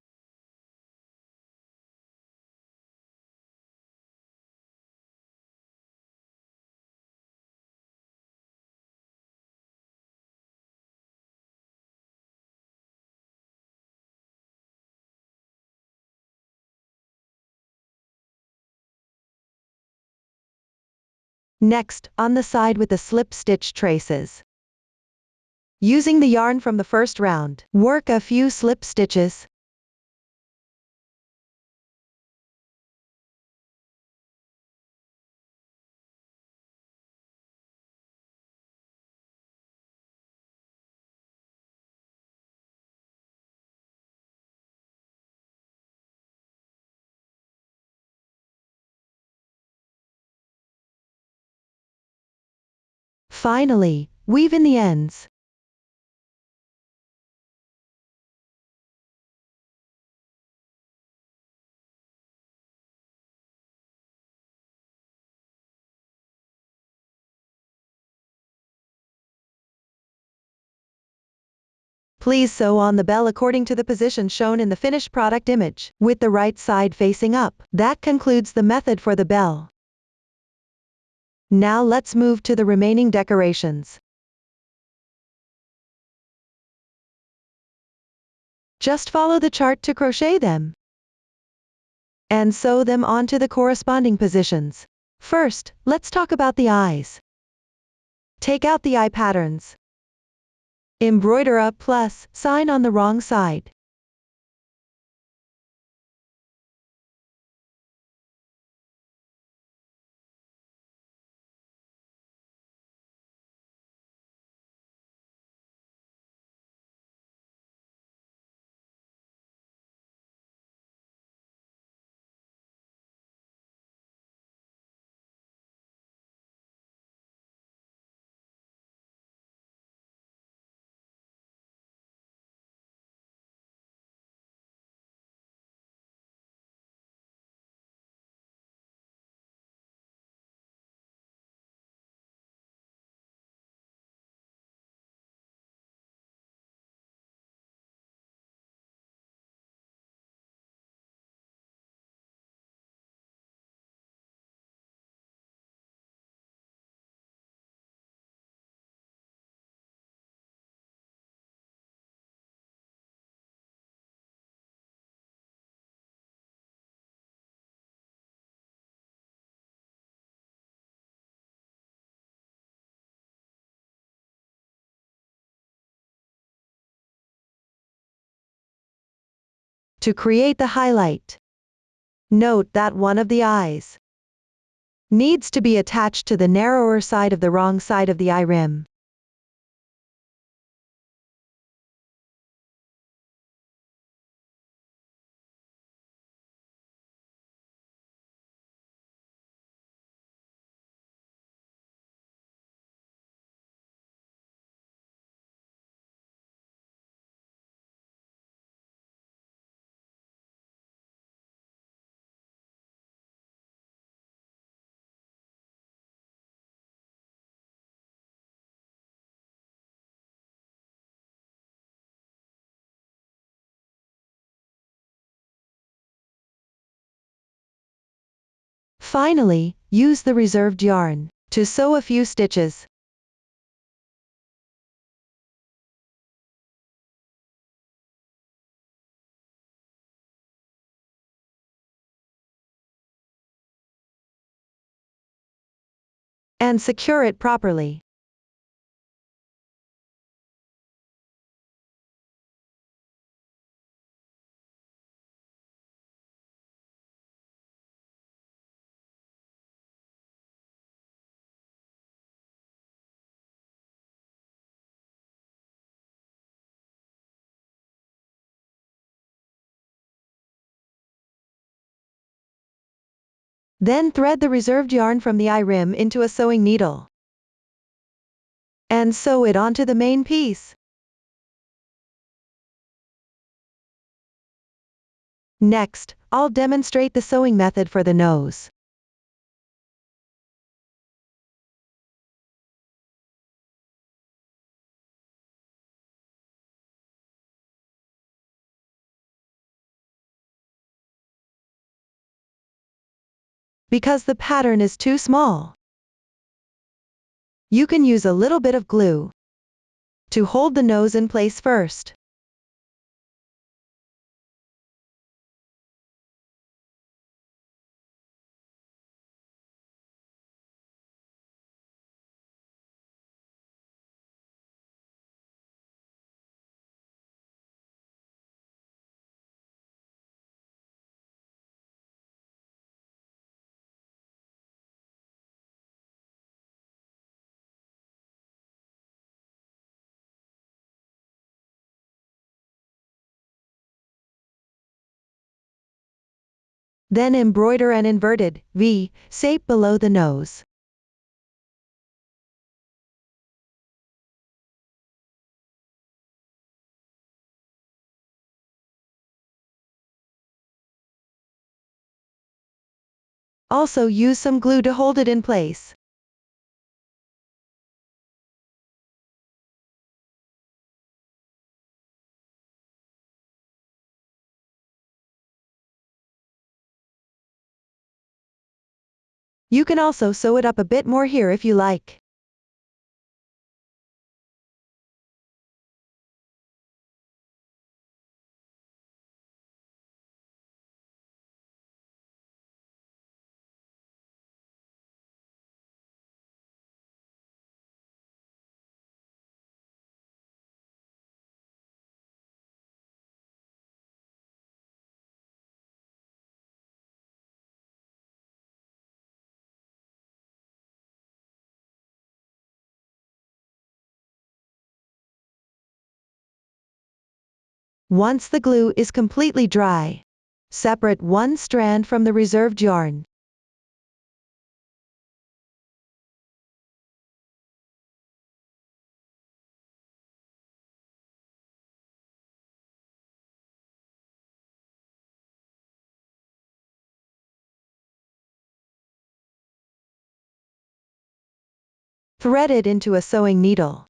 Next, on the side with the slip stitch traces. Using the yarn from the first round, work a few slip stitches. Finally, weave in the ends. Please sew on the bell according to the position shown in the finished product image, with the right side facing up. That concludes the method for the bell. Now let's move to the remaining decorations. Just follow the chart to crochet them and sew them onto the corresponding positions. First, let's talk about the eyes. Take out the eye patterns. Embroider a plus sign on the wrong side. To create the highlight, note that one of the eyes needs to be attached to the narrower side of the wrong side of the eye rim. Finally, use the reserved yarn to sew a few stitches. And secure it properly. Then thread the reserved yarn from the eye rim into a sewing needle and sew it onto the main piece. Next, I'll demonstrate the sewing method for the nose. because the pattern is too small. You can use a little bit of glue to hold the nose in place first. Then embroider an inverted V shape below the nose. Also use some glue to hold it in place. You can also sew it up a bit more here if you like. Once the glue is completely dry, separate one strand from the reserved yarn. Thread it into a sewing needle.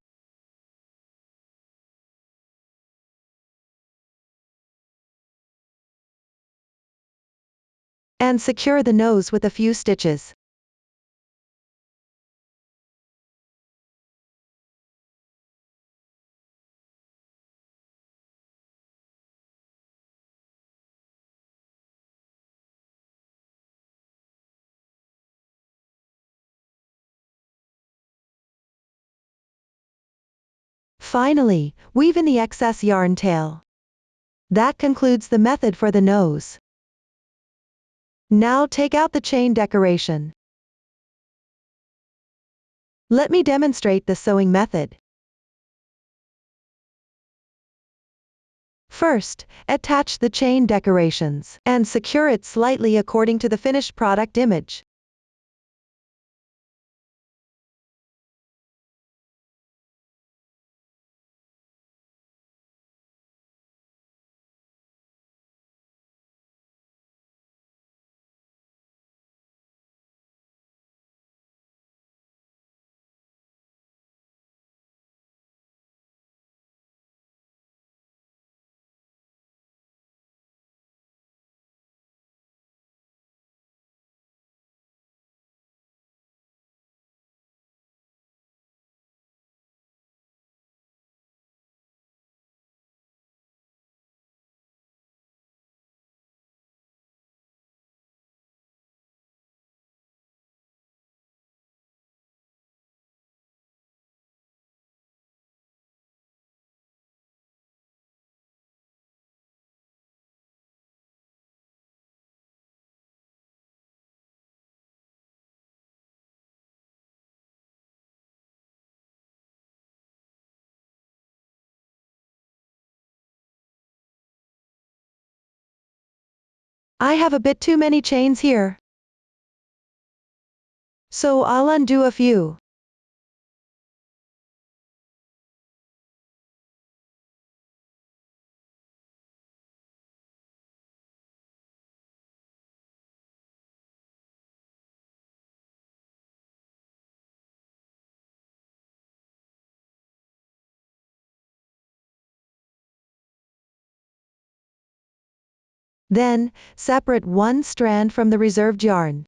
And secure the nose with a few stitches. Finally, weave in the excess yarn tail. That concludes the method for the nose. Now take out the chain decoration. Let me demonstrate the sewing method. First, attach the chain decorations and secure it slightly according to the finished product image. I have a bit too many chains here, so I'll undo a few. Then, separate one strand from the reserved yarn.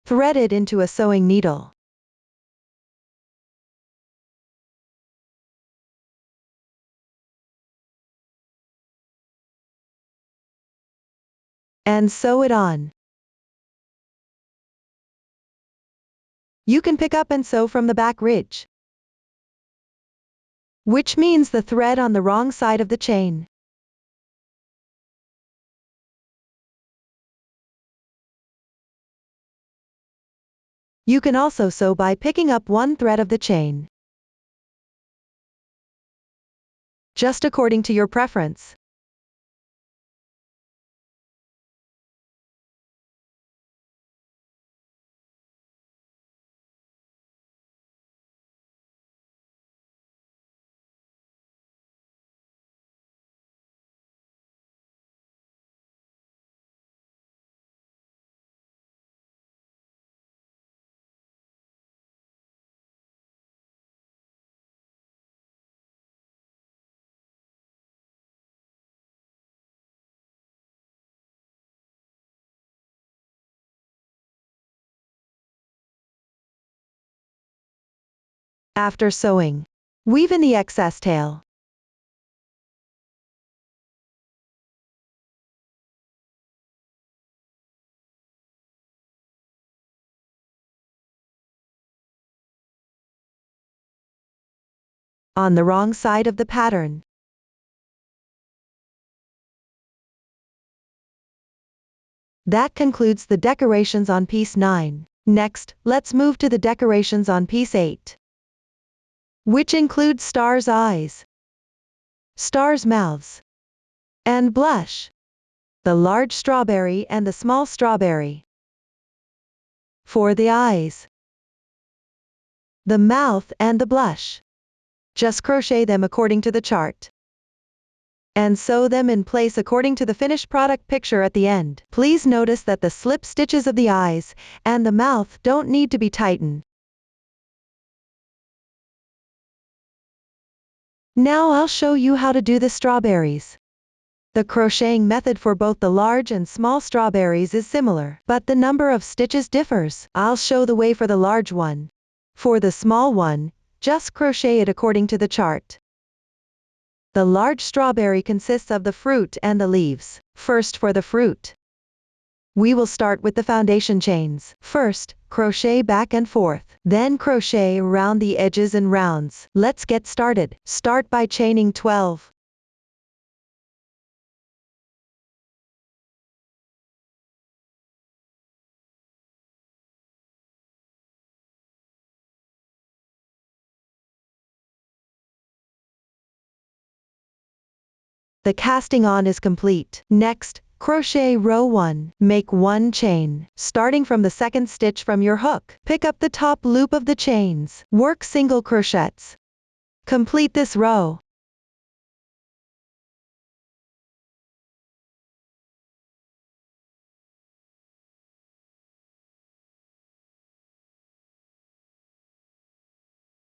Thread it into a sewing needle. And sew it on. You can pick up and sew from the back ridge, which means the thread on the wrong side of the chain. You can also sew by picking up one thread of the chain, just according to your preference. After sewing, weave in the excess tail. On the wrong side of the pattern. That concludes the decorations on piece 9. Next, let's move to the decorations on piece 8, which include stars' eyes, stars' mouths, and blush, the large strawberry and the small strawberry. For the eyes, the mouth and the blush, just crochet them according to the chart, and sew them in place according to the finished product picture at the end. Please notice that the slip stitches of the eyes and the mouth don't need to be tightened. Now I'll show you how to do the strawberries. The crocheting method for both the large and small strawberries is similar, but the number of stitches differs. I'll show the way for the large one. For the small one, just crochet it according to the chart. The large strawberry consists of the fruit and the leaves. First, for the fruit, we will start with the foundation chains. First, crochet back and forth, then crochet around the edges in rounds. Let's get started. Start by chaining 12. The casting on is complete. Next, crochet row 1. Make 1 chain, starting from the second stitch from your hook. Pick up the top loop of the chains. Work single crochets. Complete this row.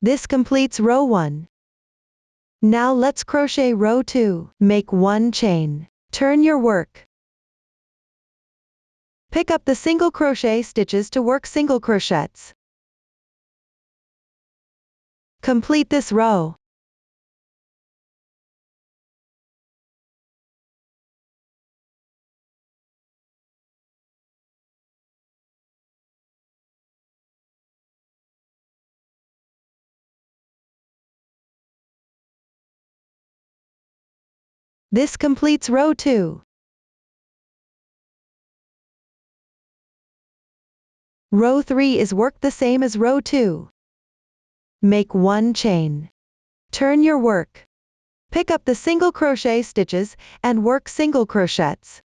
This completes row 1. Now let's crochet row 2. Make 1 chain. Turn your work. Pick up the single crochet stitches to work single crochets. Complete this row. This completes row 2. Row 3 is worked the same as row 2. Make 1 chain. Turn your work. Pick up the single crochet stitches and work single crochets.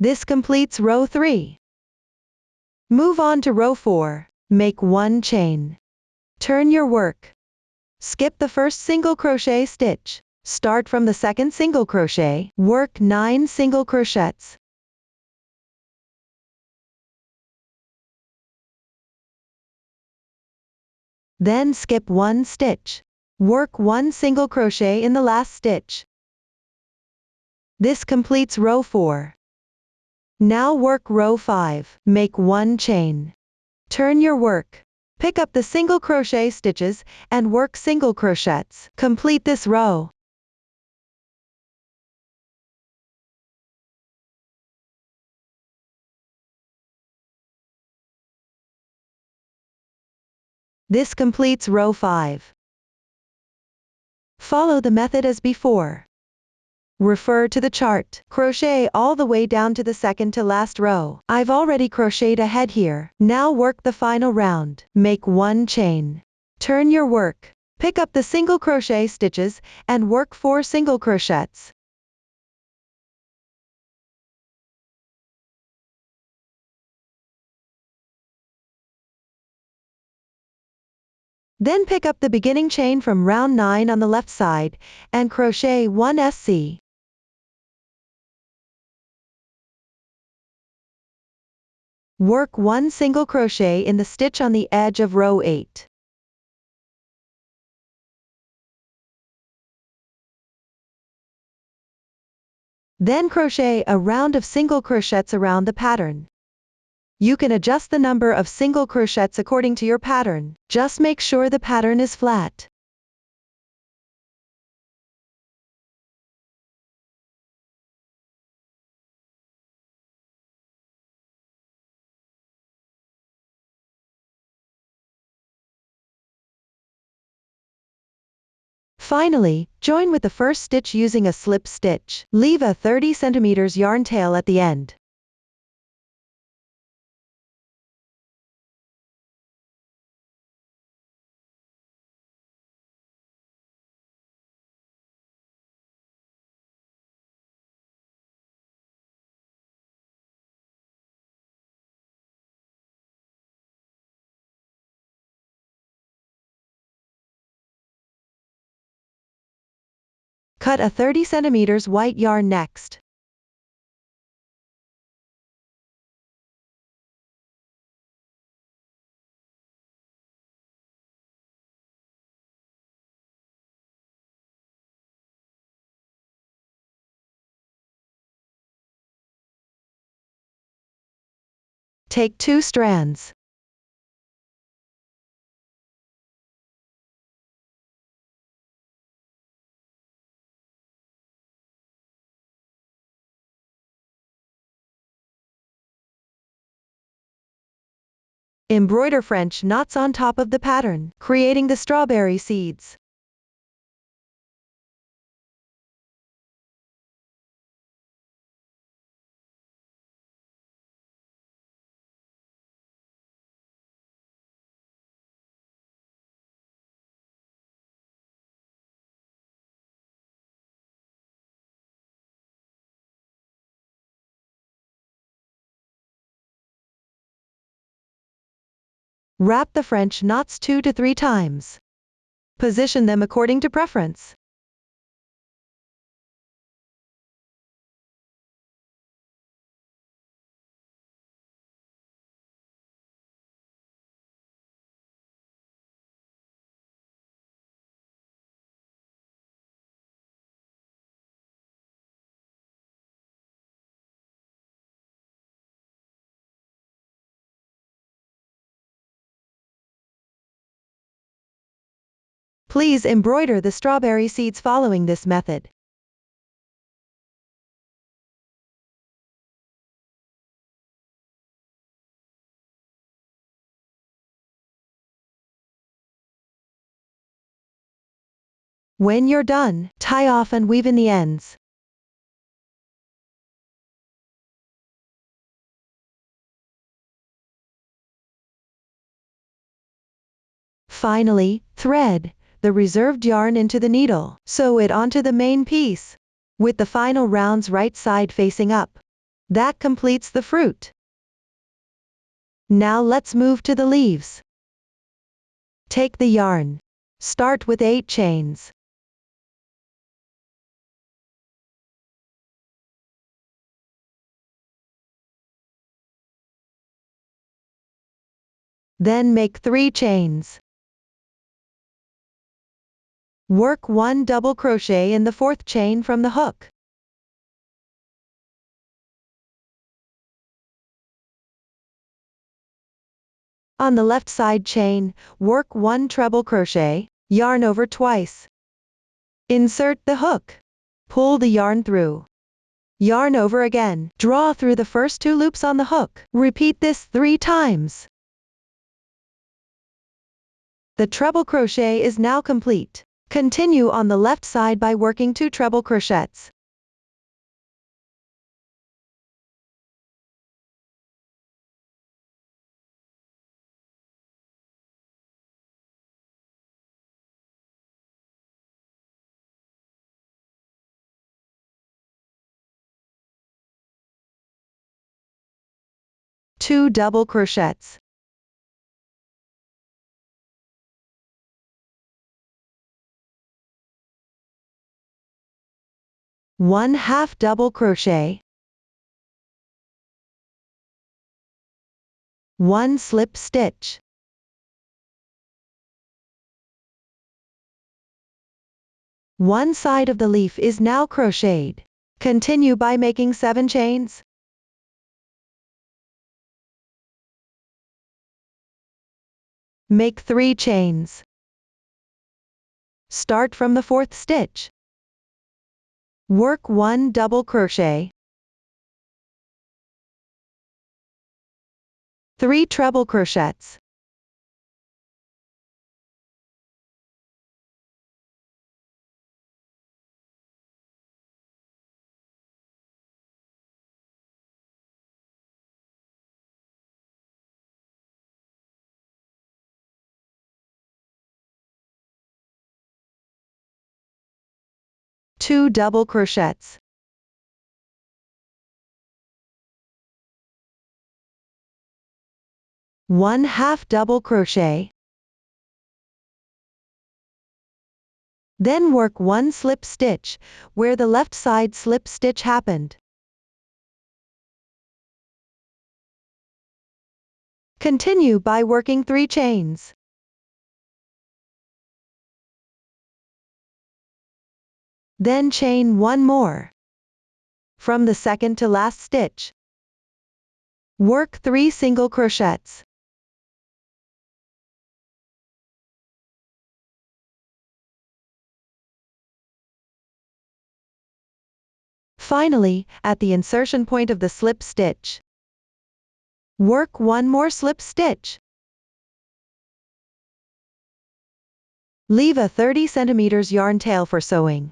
This completes row 3. Move on to row 4. Make 1 chain. Turn your work. Skip the first single crochet stitch. Start from the second single crochet. Work 9 single crochets. Then skip 1 stitch. Work 1 single crochet in the last stitch. This completes row 4. Now work row 5. Make 1 chain. Turn your work. Pick up the single crochet stitches and work single crochets. Complete this row. This completes row 5. Follow the method as before. Refer to the chart. Crochet all the way down to the second to last row. I've already crocheted ahead here. Now work the final round. Make 1 chain. Turn your work. Pick up the single crochet stitches and work 4 single crochets. Then pick up the beginning chain from round 9 on the left side and crochet 1 SC. Work 1 single crochet in the stitch on the edge of row 8. Then crochet a round of single crochets around the pattern. You can adjust the number of single crochets according to your pattern. Just make sure the pattern is flat. Finally, join with the first stitch using a slip stitch. Leave a 30 cm yarn tail at the end. Cut a 30 cm white yarn next. Take 2 strands. Embroider French knots on top of the pattern, creating the strawberry seeds. Wrap the French knots 2 to 3 times. Position them according to preference. Please embroider the strawberry seeds following this method. When you're done, tie off and weave in the ends. Finally, thread the reserved yarn into the needle. Sew it onto the main piece, with the final rounds right side facing up. That completes the fruit. Now let's move to the leaves. Take the yarn. Start with 8 chains. Then make 3 chains. Work 1 double crochet in the 4th chain from the hook. On the left side chain, work 1 treble crochet, yarn over twice. Insert the hook. Pull the yarn through. Yarn over again. Draw through the first 2 loops on the hook. Repeat this 3 times. The treble crochet is now complete. Continue on the left side by working 2 treble crochets. Two double crochets. One half double crochet. 1 slip stitch. One side of the leaf is now crocheted. Continue by making 7 chains. Make 3 chains. Start from the 4th stitch. Work 1 double crochet. 3 treble crochets. Two double crochets. One half double crochet. Then work 1 slip stitch where the left side slip stitch happened. Continue by working 3 chains. Then chain 1 more. From the second to last stitch, work 3 single crochets. Finally, at the insertion point of the slip stitch, work 1 more slip stitch. Leave a 30 cm yarn tail for sewing.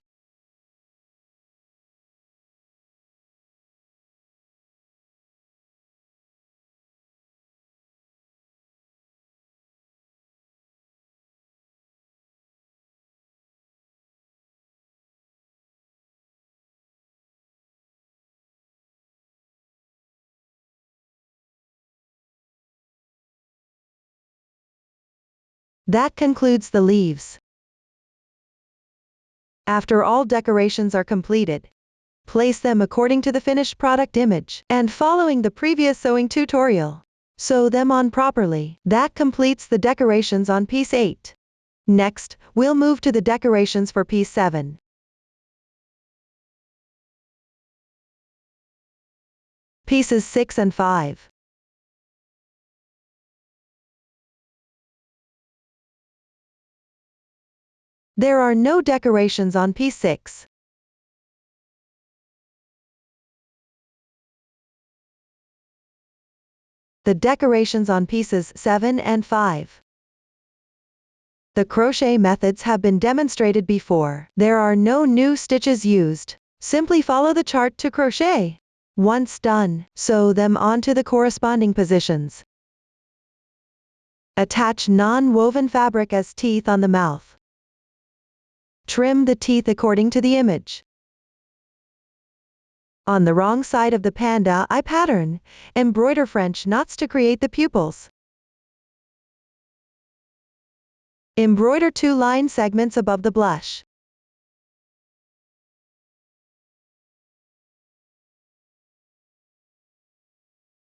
That concludes the leaves. After all decorations are completed, place them according to the finished product image and following the previous sewing tutorial. Sew them on properly. That completes the decorations on piece 8. Next, we'll move to the decorations for piece 7. Pieces 6 and 5. There are no decorations on piece 6. The decorations on pieces 7 and 5. The crochet methods have been demonstrated before. There are no new stitches used. Simply follow the chart to crochet. Once done, sew them onto the corresponding positions. Attach non-woven fabric as teeth on the mouth. Trim the teeth according to the image. On the wrong side of the panda eye pattern, embroider French knots to create the pupils. Embroider 2 line segments above the blush.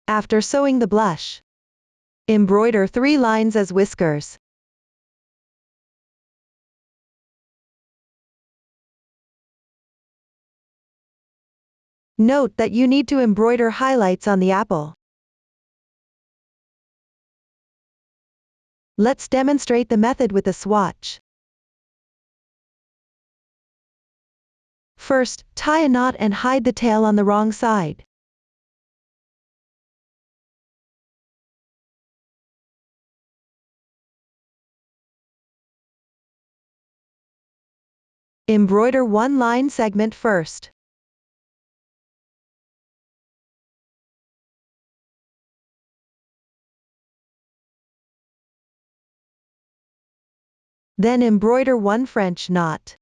After sewing the blush, embroider 3 lines as whiskers. Note that you need to embroider highlights on the apple. Let's demonstrate the method with a swatch. First, tie a knot and hide the tail on the wrong side. Embroider 1 line segment first. Then embroider 1 French knot.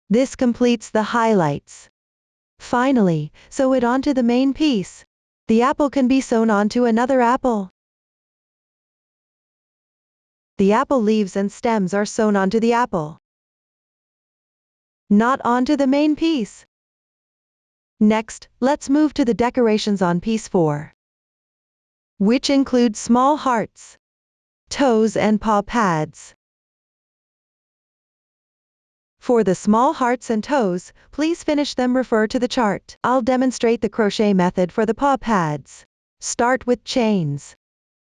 This completes the highlights. Finally, sew it onto the main piece. The apple can be sewn onto another apple. The apple leaves and stems are sewn onto the apple, not onto the main piece. Next, let's move to the decorations on piece 4, which include small hearts, toes and paw pads. For the small hearts and toes, please finish them. Refer to the chart. I'll demonstrate the crochet method for the paw pads. Start with chains.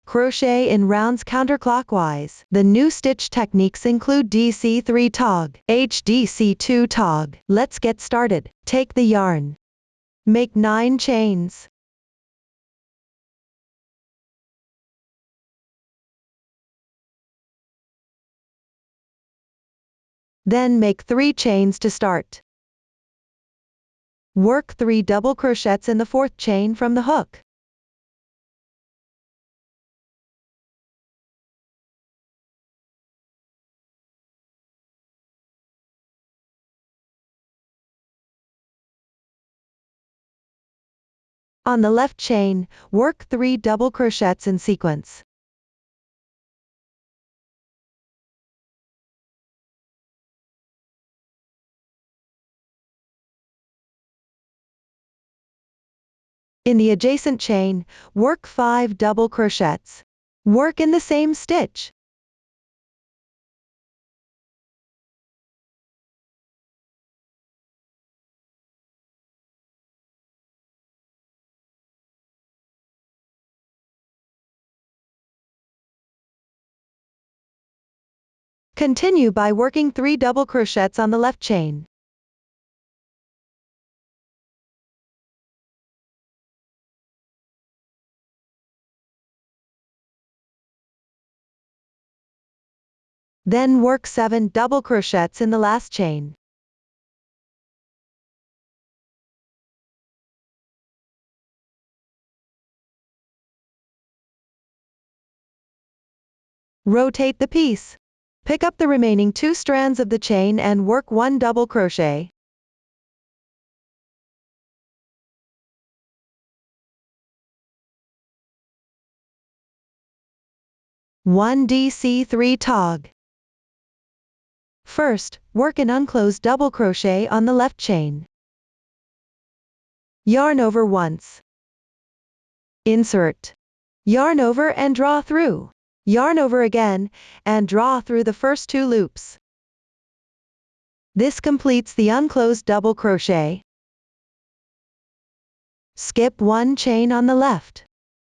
Crochet in rounds counterclockwise. The new stitch techniques include DC3 tog, HDC2 tog. Let's get started. Take the yarn. Make 9 chains. Then make 3 chains to start. Work 3 double crochets in the 4th chain from the hook. On the left chain, work 3 double crochets in sequence. In the adjacent chain, work 5 double crochets. Work in the same stitch. Continue by working 3 double crochets on the left chain. Then work 7 double crochets in the last chain. Rotate the piece. Pick up the remaining 2 strands of the chain and work 1 double crochet. One DC3 tog. First, work an unclosed double crochet on the left chain. Yarn over once. Insert. Yarn over and draw through. Yarn over again, and draw through the first 2 loops. This completes the unclosed double crochet. Skip 1 chain on the left.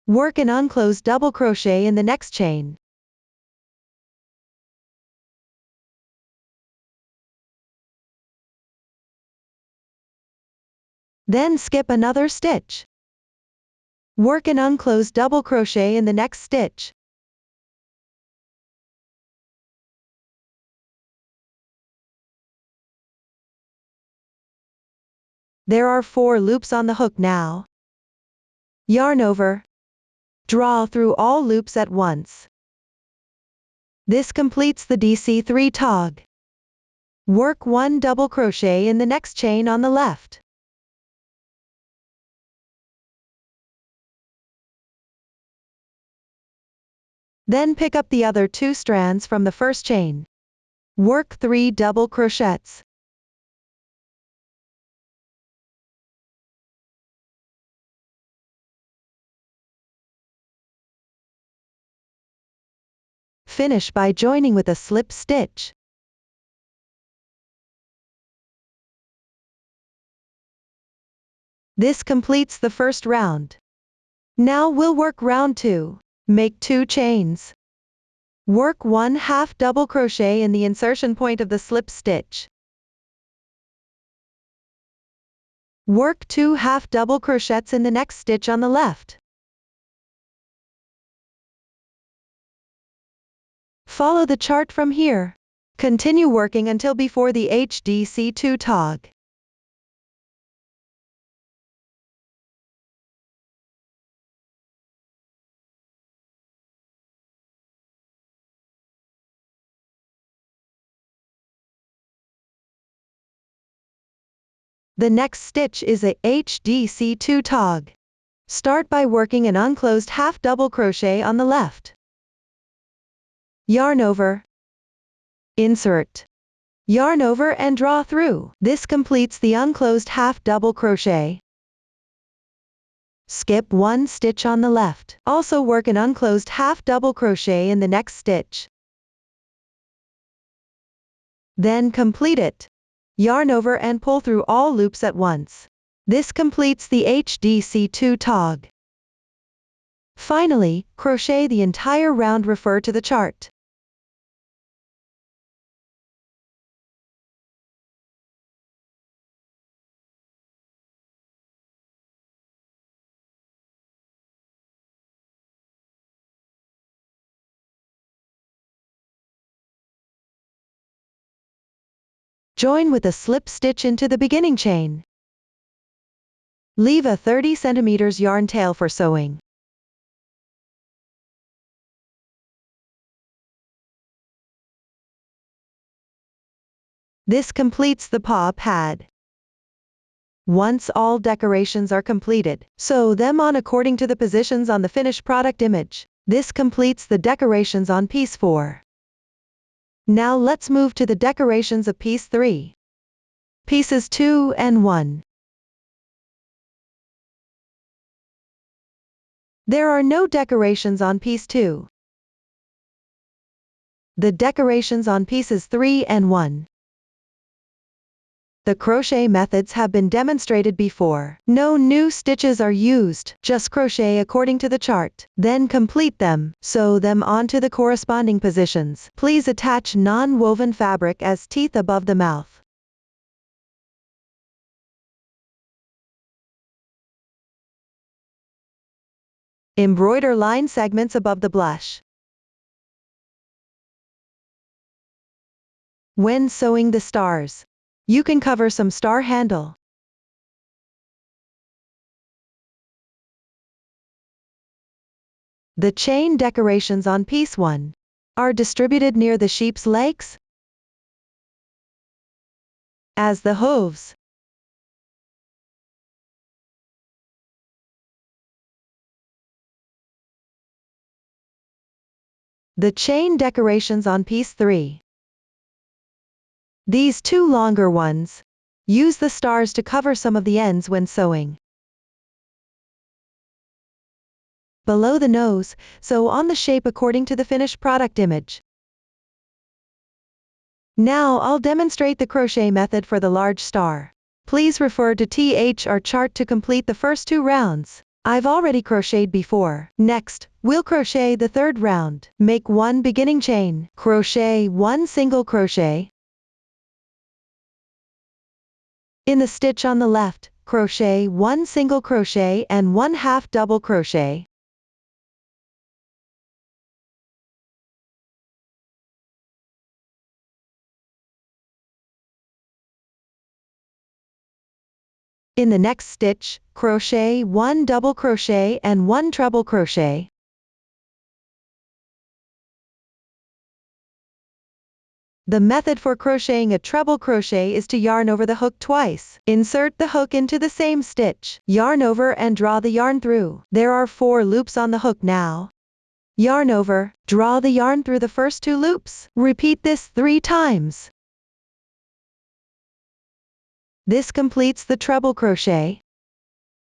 Work an unclosed double crochet in the next chain. Then skip another stitch. Work an unclosed double crochet in the next stitch. There are 4 loops on the hook now. Yarn over. Draw through all loops at once. This completes the DC3 tog. Work 1 double crochet in the next chain on the left. Then pick up the other 2 strands from the first chain. Work 3 double crochets. Finish by joining with a slip stitch. This completes the first round. Now we'll work round 2. Make 2 chains. Work 1/2 double crochet in the insertion point of the slip stitch. Work 2 half double crochets in the next stitch on the left. Follow the chart from here. Continue working until before the HDC2 tog. The next stitch is a HDC2 tog. Start by working an unclosed half double crochet on the left. Yarn over. Insert. Yarn over and draw through. This completes the unclosed half double crochet. Skip 1 stitch on the left. Also work an unclosed half double crochet in the next stitch. Then complete it. Yarn over and pull through all loops at once. This completes the HDC2 tog. Finally, crochet the entire round. Refer to the chart. Join with a slip stitch into the beginning chain. Leave a 30 cm yarn tail for sewing. This completes the paw pad. Once all decorations are completed, sew them on according to the positions on the finished product image. This completes the decorations on piece 4. Now let's move to the decorations of piece 3. Pieces 2 and 1. There are no decorations on piece 2. The decorations on pieces 3 and 1. The crochet methods have been demonstrated before. No new stitches are used, just crochet according to the chart. Then complete them, sew them onto the corresponding positions. Please attach non-woven fabric as teeth above the mouth. Embroider line segments above the blush. When sewing the stars, you can cover some star handle. The chain decorations on piece 1 are distributed near the sheep's legs as the hooves. The chain decorations on piece 3. These 2 longer ones. Use the stars to cover some of the ends when sewing. Below the nose, sew on the shape according to the finished product image. Now I'll demonstrate the crochet method for the large star. Please refer to THR chart to complete the first 2 rounds. I've already crocheted before. Next, we'll crochet the 3rd round. Make 1 beginning chain, crochet 1 single crochet. In the stitch on the left, crochet 1 single crochet and 1/2 double crochet. In the next stitch, crochet 1 double crochet and 1 treble crochet. The method for crocheting a treble crochet is to yarn over the hook twice. Insert the hook into the same stitch, yarn over and draw the yarn through. There are 4 loops on the hook now. Yarn over, draw the yarn through the first 2 loops. Repeat this 3 times. This completes the treble crochet.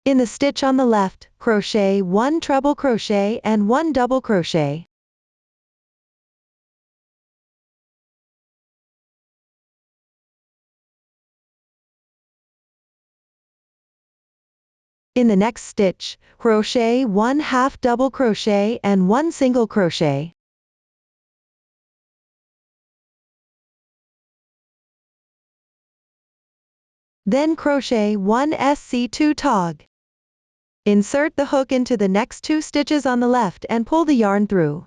In the stitch on the left, crochet 1 treble crochet and 1 double crochet. In the next stitch, crochet 1 half double crochet and 1 single crochet. Then crochet 1 SC2 tog. Insert the hook into the next 2 stitches on the left and pull the yarn through.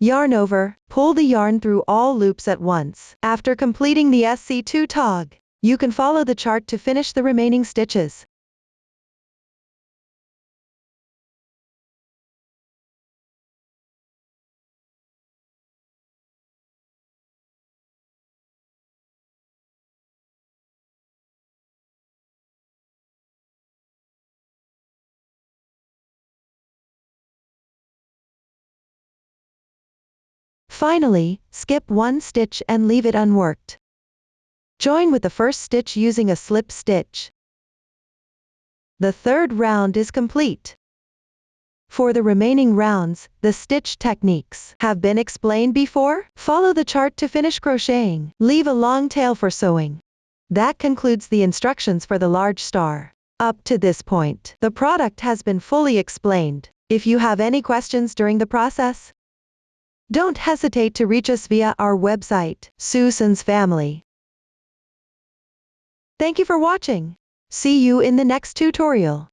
Yarn over, pull the yarn through all loops at once. After completing the SC2 tog, you can follow the chart to finish the remaining stitches. Finally, skip 1 stitch and leave it unworked. Join with the first stitch using a slip stitch. The third round is complete. For the remaining rounds, the stitch techniques have been explained before. Follow the chart to finish crocheting. Leave a long tail for sewing. That concludes the instructions for the large star. Up to this point, the product has been fully explained. If you have any questions during the process, don't hesitate to reach us via our website, Susan's Family. Thank you for watching. See you in the next tutorial.